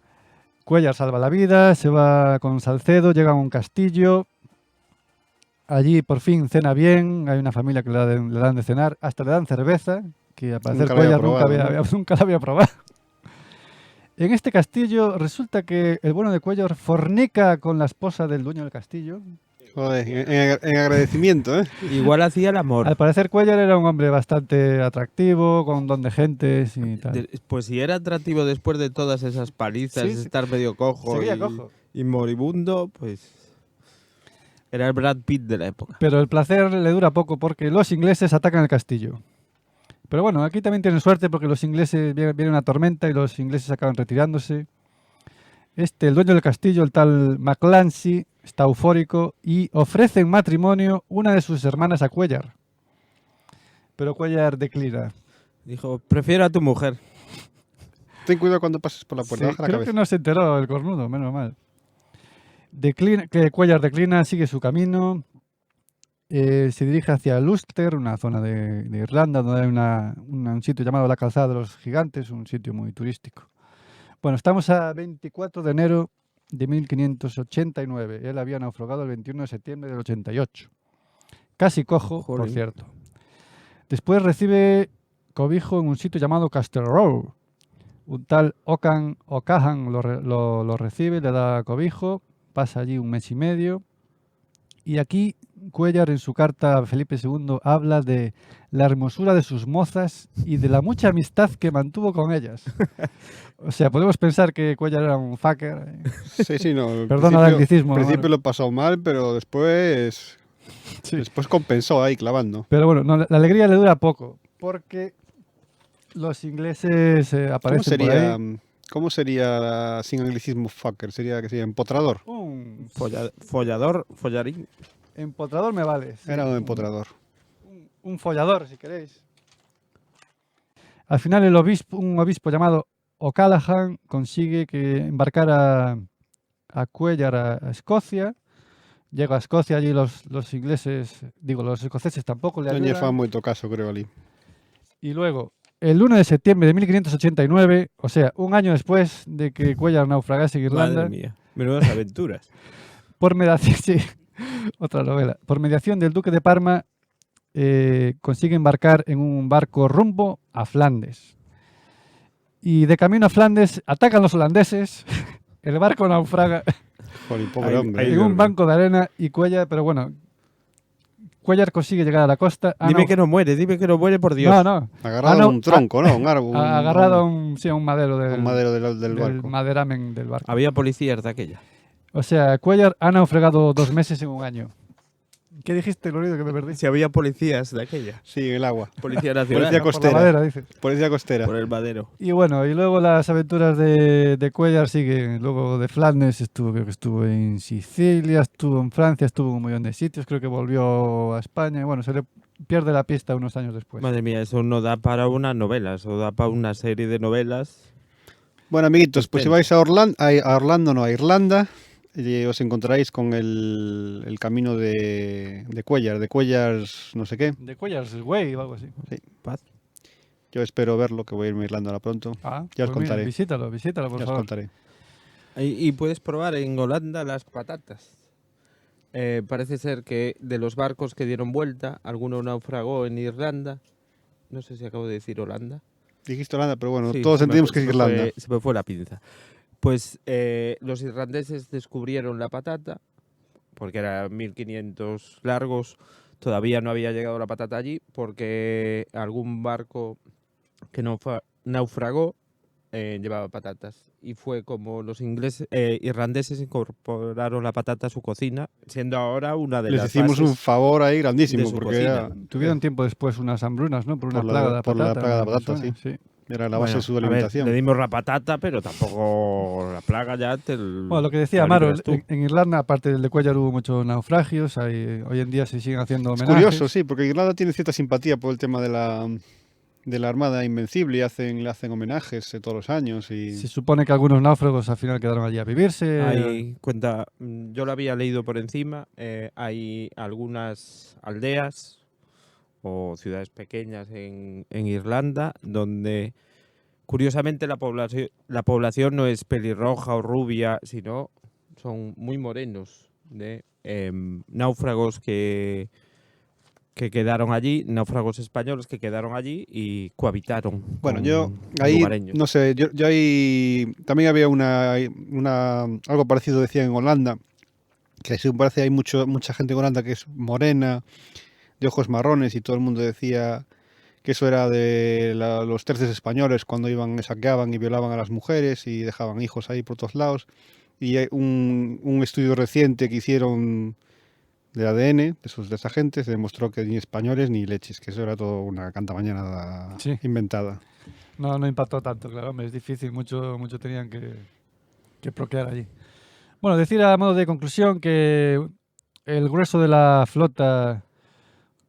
Cuéllar salva la vida, se va con Salcedo, llega a un castillo. Allí por fin cena bien, hay una familia que le dan de cenar, hasta le dan cerveza, que al parecer Nunca la había Cuéllar probado, nunca la había probado. En este castillo resulta que el bueno de Cuéllar fornica con la esposa del dueño del castillo. Joder, en agradecimiento, ¿eh? Igual hacía el amor. Al parecer Cuéllar era un hombre bastante atractivo, con don de gentes y tal. Pues si era atractivo después de todas esas palizas, Sí, sí. estar medio cojo Seguía cojo. y moribundo, pues era el Brad Pitt de la época. Pero el placer le dura poco porque los ingleses atacan el castillo. Pero bueno, aquí también tienen suerte porque los ingleses viene una tormenta y los ingleses acaban retirándose. El dueño del castillo, el tal Maclancy, está eufórico y ofrece en matrimonio una de sus hermanas a Cuéllar. Pero Cuéllar declina. Dijo, prefiero a tu mujer. Ten cuidado cuando pases por la puerta, Sí, baja la creo cabeza. que no se enteró el cornudo, menos mal. Cuéllar declina, sigue su camino. Se dirige hacia el Ulster, una zona de Irlanda, donde hay un sitio llamado la Calzada de los Gigantes, un sitio muy turístico. Bueno, estamos a 24 de enero de 1589. Él había naufragado el 21 de septiembre del 88. Casi cojo, por Jolín. cierto. Después recibe cobijo en un sitio llamado Castle Row. Un tal O'Cahan lo recibe, le da cobijo, pasa allí un mes y medio. Y aquí Cuéllar en su carta a Felipe II habla de la hermosura de sus mozas y de la mucha amistad que mantuvo con ellas. O sea, podemos pensar que Cuéllar era un fucker. Sí, no. al Perdona el anglicismo, Al principio Amaro. lo pasó mal, pero después Sí. compensó ahí clavando. Pero bueno, no, la alegría le dura poco, porque los ingleses aparecen por ahí. ¿Cómo sería sin anglicismo fucker? Sería que sería empotrador. Un Follador, follarín. empotrador me vale. sí. Era un empotrador. Un follador, si queréis. Al final un obispo llamado O'Callaghan consigue que embarcara a Cuéllar a Escocia. Llega a Escocia, allí los ingleses, digo, los escoceses tampoco le Non lle fan ayudan. moito caso, creo, ali. Y luego, el 1 de septiembre de 1589, o sea, un año después de que Cuéllar naufragase en Irlanda, Madre mía. Menudas aventuras. por mediación, sí, otra novela, por mediación del duque de Parma, consigue embarcar en un barco rumbo a Flandes. Y de camino a Flandes atacan los holandeses, el barco naufraga Jolín, pobre Ahí- hombre. ahí en un duerme. banco de arena y Cuéllar, pero bueno, Cuéllar consigue llegar a la costa. Dime que no muere, por Dios. No, no, Agarrado no, a un tronco, ¿no? Un árbol. agarrado a un madero del, un madero del del barco. maderamen del barco. Había policías de aquella. O sea, Cuéllar ha naufragado 2 meses en un año. ¿Qué dijiste, Lorido, que me perdí? Si había policías de aquella. Sí, en el agua. Policía nacional. Policía Por la costera. madera, dices. Policía costera. Por el madero. Y bueno, y luego las aventuras de Cuéllar siguen. Luego de Flandes creo que estuvo en Sicilia, estuvo en Francia, estuvo en un millón de sitios, creo que volvió a España. Y bueno, se le pierde la pista unos años después. Madre mía, eso no da para una novela, eso da para una serie de novelas. Bueno, amiguitos, pues si Suspense. vais a Irlanda, os encontraréis con el camino de Cuéllar, de Cuéllar's no sé qué. De Cuéllar's Way o algo así. Paz. Yo espero verlo, que voy a irme a Irlanda ahora pronto. Ah, Ya os pues mira, contaré. visítalo, por Ya os favor. contaré. Y puedes probar en Holanda las patatas. Parece ser que de los barcos que dieron vuelta, alguno naufragó en Irlanda. No sé si acabo de decir Holanda. Dijiste Irlanda, pero bueno, Sí, todos se me entendimos fue- que es se me Irlanda. se me fue la pinza. Pues los irlandeses descubrieron la patata, porque era 1500 largos, todavía no había llegado la patata allí, porque algún barco que naufragó llevaba patatas. Y fue como los irlandeses incorporaron la patata a su cocina, siendo ahora una de Les las hicimos un bases favor ahí de grandísimo, su porque cocina. Tuvieron tiempo después unas hambrunas, ¿no? Por una Por la- plaga de la por la patata. plaga de la me patata, suena, sí. era la base Bueno, de su a ver, alimentación. le dimos la patata, pero tampoco la plaga ya te Bueno, lo que decía la Amaro, libras tú. en Irlanda, aparte del de Cuéllar, hubo muchos naufragios. Hoy en día se siguen haciendo Es homenajes. curioso, sí, porque Irlanda tiene cierta simpatía por el tema de la Armada Invencible y le hacen homenajes todos los años. Y Se supone que algunos náufragos al final quedaron allí a vivirse. Hay cuenta, yo lo había leído por encima, hay algunas aldeas o ciudades pequeñas en Irlanda donde curiosamente la población no es pelirroja o rubia, sino son muy morenos de náufragos que quedaron allí, náufragos españoles que quedaron allí y cohabitaron. bueno, con yo ahí, lugareños. no sé, yo ahí también había algo parecido decía en Holanda, que según parece hay mucha gente en Holanda que es morena, de ojos marrones, y todo el mundo decía que eso era de los tercios españoles cuando saqueaban y violaban a las mujeres y dejaban hijos ahí por todos lados. Y hay un estudio reciente que hicieron del ADN de esa gente se demostró que ni españoles ni leches, que eso era todo una cantamañana Sí. inventada. No impactó tanto, claro, hombre, es difícil, mucho tenían que procrear allí. Bueno, decir a modo de conclusión que el grueso de la flota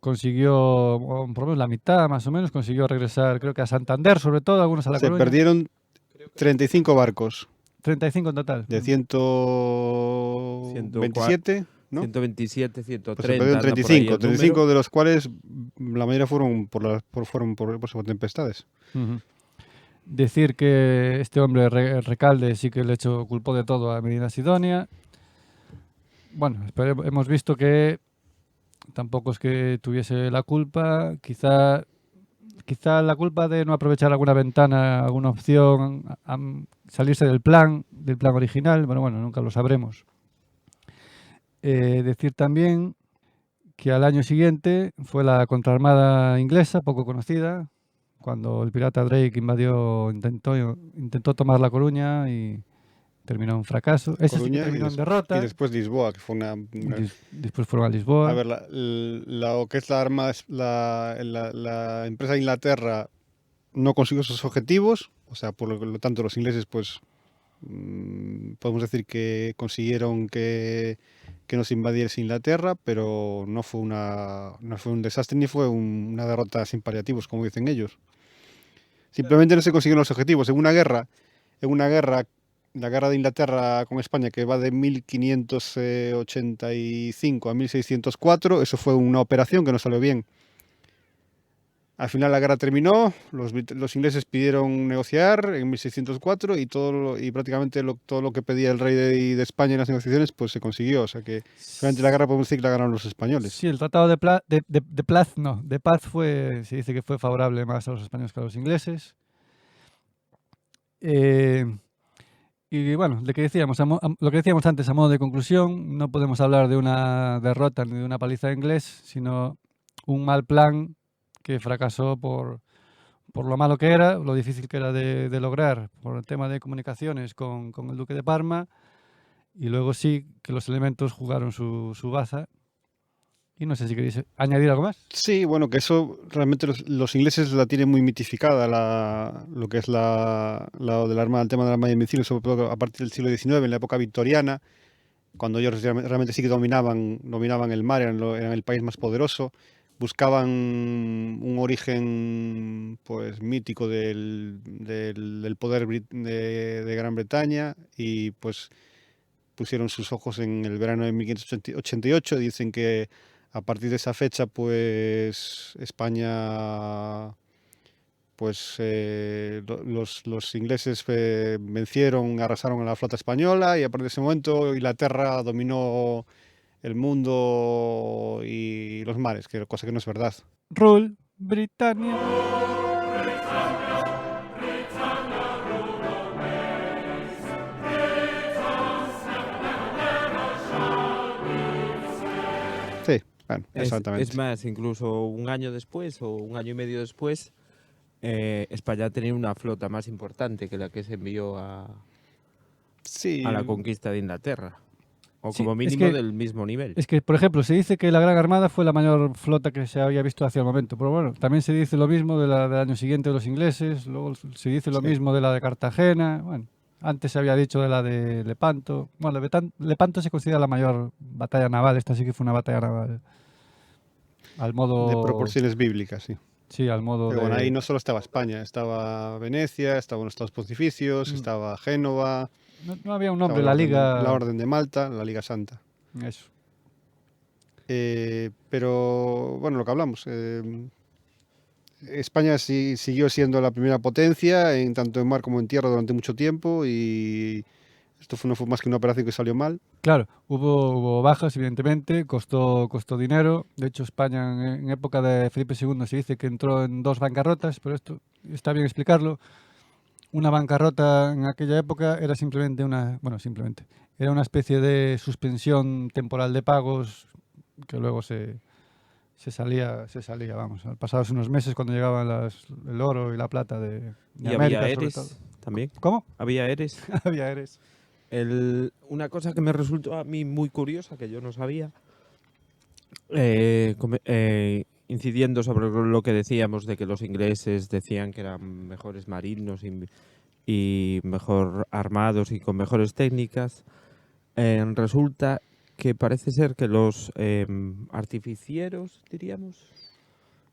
consiguió, o por lo menos la mitad más o menos, consiguió regresar, creo que a Santander, sobre todo, algunos a La Se Coruña. perdieron 35 barcos 35 en total. de 127, ¿no? 127, 130. Pues se perdieron anda por ahí 35, el 35 número. de los cuales la mayoría fueron por tempestades. Ujú. Decir que este hombre, Recalde, sí que le culpó de todo a Medina Sidonia. Bueno, hemos visto que tampoco es que tuviese la culpa. Quizá la culpa de no aprovechar alguna ventana, alguna opción, salirse del plan original, bueno, nunca lo sabremos. Decir también que al año siguiente fue la contraarmada inglesa, poco conocida, cuando el pirata Drake intentó tomar La Coruña y terminó en fracaso. Ese sí que Coruña terminó en y derrota. después Lisboa, que fue Después fueron a A Lisboa. ver, lo que es la arma, la empresa de Inglaterra no consiguió sus objetivos, o sea, por lo tanto los ingleses, pues, podemos decir que consiguieron que nos invadiese Inglaterra, pero no fue un desastre ni fue una derrota sin paliativos, como dicen ellos. Simplemente no se consiguieron los objetivos. La guerra de Inglaterra con España, que va de 1585 a 1604, eso fue una operación que no salió bien. Al final la guerra terminó, los ingleses pidieron negociar en 1604 y prácticamente todo lo que pedía el rey de España en las negociaciones pues se consiguió. O sea que realmente la guerra podemos decir que la ganaron los españoles. Sí, el tratado de paz se dice que fue favorable más a los españoles que a los ingleses. Y bueno, lo que decíamos antes a modo de conclusión, no podemos hablar de una derrota ni de una paliza inglés, sino un mal plan que fracasó por lo malo que era, lo difícil que era de lograr, por el tema de comunicaciones con el duque de Parma, y luego sí que los elementos jugaron su baza. Y no sé si queréis añadir algo más. Sí, bueno, que eso realmente los ingleses la tienen muy mitificada, lo que es el tema del arma de misiles, sobre todo a partir del siglo XIX, en la época victoriana, cuando ellos realmente sí que dominaban el mar, eran el país más poderoso, buscaban un origen pues mítico del poder de Gran Bretaña y pues pusieron sus ojos en el verano de 1588. Dicen que a partir de esa fecha, pues España, pues los ingleses vencieron, arrasaron a la flota española y a partir de ese momento Inglaterra dominó el mundo y los mares, cosa que no es verdad. Rule Britannia. Sí, bueno, exactamente. Es más, incluso un año después o un año y medio después, España tenía una flota más importante que la que se envió Sí. a la conquista de Inglaterra. O Sí, como es mínimo que- del mismo nivel. Es que, por ejemplo, se dice que la Gran Armada fue la mayor flota que se había visto hacia el momento. Pero bueno, también se dice lo mismo de la del año siguiente de los ingleses, luego se dice lo Sí. mismo de la de Cartagena. Bueno, antes se había dicho de la de Lepanto. Bueno, Lepanto se considera la mayor batalla naval. Esta sí que fue una batalla naval. Al modo. De proporciones bíblicas, sí. Sí, al modo Pero de. bueno, ahí no solo estaba España, estaba Venecia, estaban los Estados Pontificios, estaba Génova, No había un estaba nombre, la Liga. la Orden de Malta, la Liga Santa. Eso. Pero bueno, lo que hablamos. España siguió siendo la primera potencia, tanto en mar como en tierra, durante mucho tiempo, y esto no fue más que una operación que salió mal. Claro, hubo bajas, evidentemente, costó dinero. De hecho, España en época de Felipe II se dice que entró en 2 bancarrotas, pero esto está bien explicarlo. Una bancarrota en aquella época era era una especie de suspensión temporal de pagos que luego se salía, vamos, pasados unos meses cuando llegaban el oro y la plata de Y América, había sobre Eres todo. también. ¿Cómo? Había Eres. Había Eres. Una cosa que me resultó a mí muy curiosa, que yo no sabía, incidiendo sobre lo que decíamos de que los ingleses decían que eran mejores marinos y mejor armados y con mejores técnicas, resulta que parece ser que los artificieros, diríamos,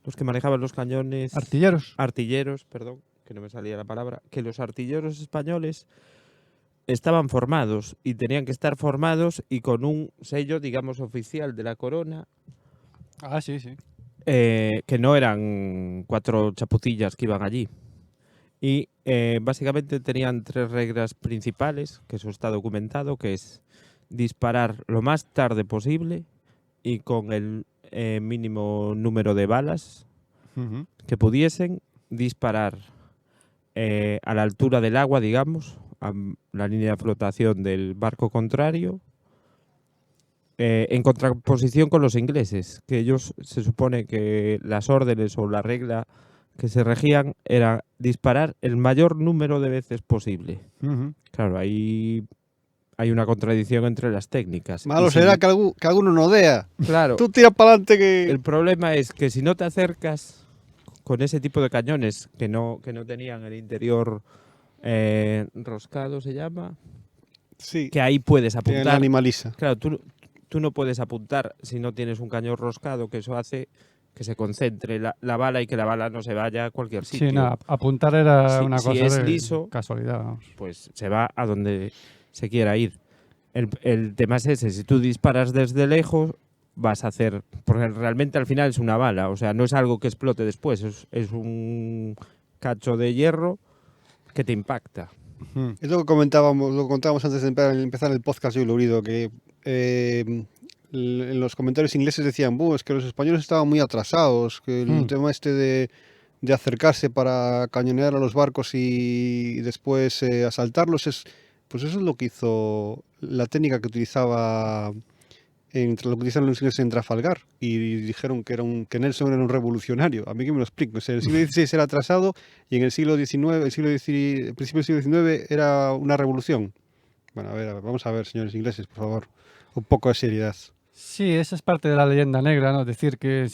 los que manejaban los cañones... Artilleros, perdón, que no me salía la palabra, que los artilleros españoles estaban formados y tenían que estar formados y con un sello, digamos, oficial de la corona. Ah, sí, sí. Que no eran 4 chapucillas que iban allí. Y básicamente tenían 3 reglas principales, que eso está documentado, que es disparar lo más tarde posible y con el mínimo número de balas Ujú. que pudiesen, disparar a la altura del agua, digamos, a la línea de flotación del barco contrario, en contraposición con los ingleses, que ellos se supone que las órdenes o la regla que se regían era disparar el mayor número de veces posible. Ujú. Claro, ahí hay una contradicción entre las técnicas. Malo Y si- será que alguno no dea. Claro, Tú tira para adelante que... el problema es que si no te acercas con ese tipo de cañones que no tenían el interior roscado, se llama, Sí, que ahí puedes tiene la apuntar. animaliza. Claro, tú no puedes apuntar si no tienes un cañón roscado, que eso hace que se concentre la bala y que la bala no se vaya a cualquier sitio. Sí, nada, apuntar era Si- una si cosa es de liso, casualidad. Vamos. Pues se va a donde se quiera ir. El tema es ese, si tú disparas desde lejos, vas a hacer, porque realmente al final es una bala, o sea, no es algo que explote después, es un cacho de hierro que te impacta. Mm. Es lo que contábamos antes de empezar el podcast yo y Lourido, que en los comentarios ingleses decían, es que los españoles estaban muy atrasados, que el tema este de acercarse para cañonear a los barcos y después asaltarlos, pues eso es lo que hizo la técnica que utilizaban los ingleses en Trafalgar, y dijeron que Nelson era un revolucionario. A mí que me lo explico. O sea, el siglo XVI era atrasado y en el siglo XIX, el principio del siglo XIX era una revolución. Bueno, a ver, vamos a ver, señores ingleses, por favor, un poco de seriedad. Sí, esa es parte de la leyenda negra, ¿no? Decir que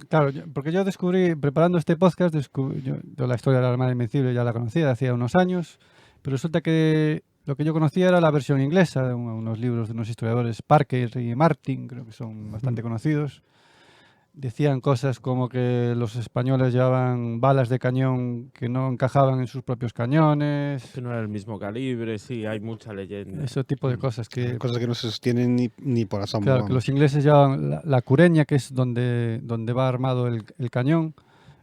claro, porque yo descubrí, preparando este podcast, yo la historia de la Armada Invencible ya la conocía hacía unos años, pero resulta que lo que yo conocía era la versión inglesa de unos libros de unos historiadores, Parker y Martin, creo que son bastante conocidos. Decían cosas como que los españoles llevaban balas de cañón que no encajaban en sus propios cañones, Que no era el mismo calibre, sí, hay mucha leyenda. ese tipo de cosas que... Cosas que no se sostienen ni por asomo. Claro, que vamos. los ingleses llevaban la cureña, que es donde va armado el cañón.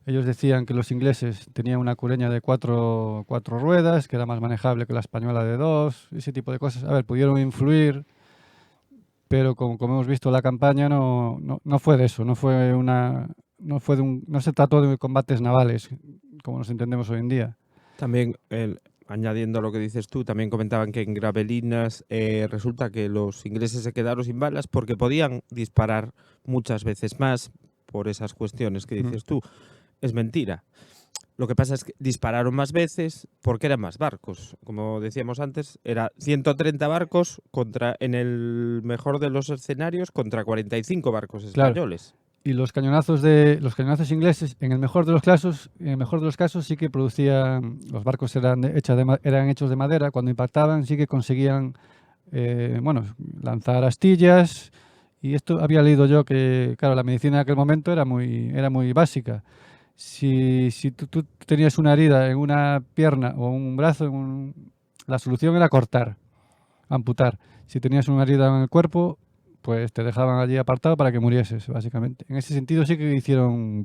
Ellos decían que los ingleses tenían una cureña de cuatro ruedas, que era más manejable que la española de 2, ese tipo de cosas. A ver, pudieron influir, pero como hemos visto la campaña, no fue de eso, no se trató de combates navales, como nos entendemos hoy en día. También, añadiendo a lo que dices tú, también comentaban que en Gravelinas resulta que los ingleses se quedaron sin balas porque podían disparar muchas veces más por esas cuestiones que dices tú. Es mentira. Lo que pasa es que dispararon más veces porque eran más barcos. Como decíamos antes, era 130 barcos en el mejor de los escenarios contra 45 barcos Claro. españoles. Y los cañonazos ingleses, en el mejor de los casos, sí que producían, los barcos eran hechos de madera, cuando impactaban sí que conseguían lanzar astillas, y esto había leído yo que, claro, la medicina en aquel momento era muy básica. Si tú tenías una herida en una pierna o un brazo, la solución era cortar, amputar. Si tenías una herida en el cuerpo, pues te dejaban allí apartado para que murieses, básicamente. En ese sentido sí que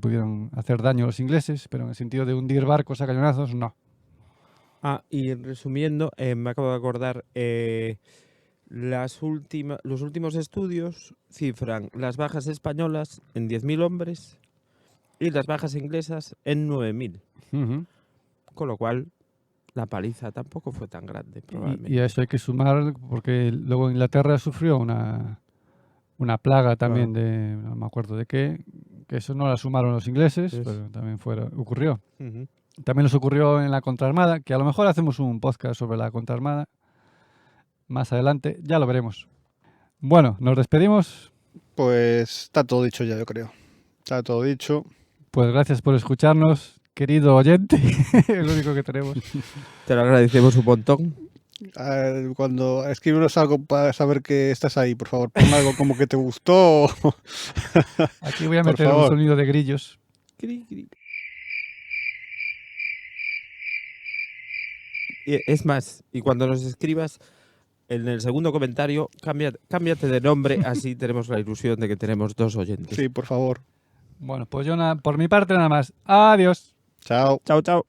pudieron hacer daño a los ingleses, pero en el sentido de hundir barcos a cañonazos, no. Y resumiendo, me acabo de acordar, los últimos estudios cifran las bajas españolas en 10.000 hombres y las bajas inglesas en 9.000. Ujú. Con lo cual, la paliza tampoco fue tan grande, probablemente. Y a eso hay que sumar, porque luego Inglaterra sufrió una plaga también no me acuerdo de qué, que eso no la sumaron los ingleses, pero también ocurrió. Ujú. También nos ocurrió en la contraarmada, que a lo mejor hacemos un podcast sobre la contraarmada más adelante, ya lo veremos. Bueno, nos despedimos. Pues está todo dicho ya, yo creo. Está todo dicho. Pues gracias por escucharnos, querido oyente, el único que tenemos. Te lo agradecemos un montón. Cuando escríbenos algo para saber que estás ahí, por favor, pon algo como que te gustó. Aquí voy a Por meter un favor. sonido de grillos. Cri, cri. Y es más, y cuando nos escribas, en el segundo comentario, cámbiate de nombre, así tenemos la ilusión de que tenemos 2 oyentes. Sí, por favor. Bueno, pues yo por mi parte nada más. Adiós. Chao. Chao, chao.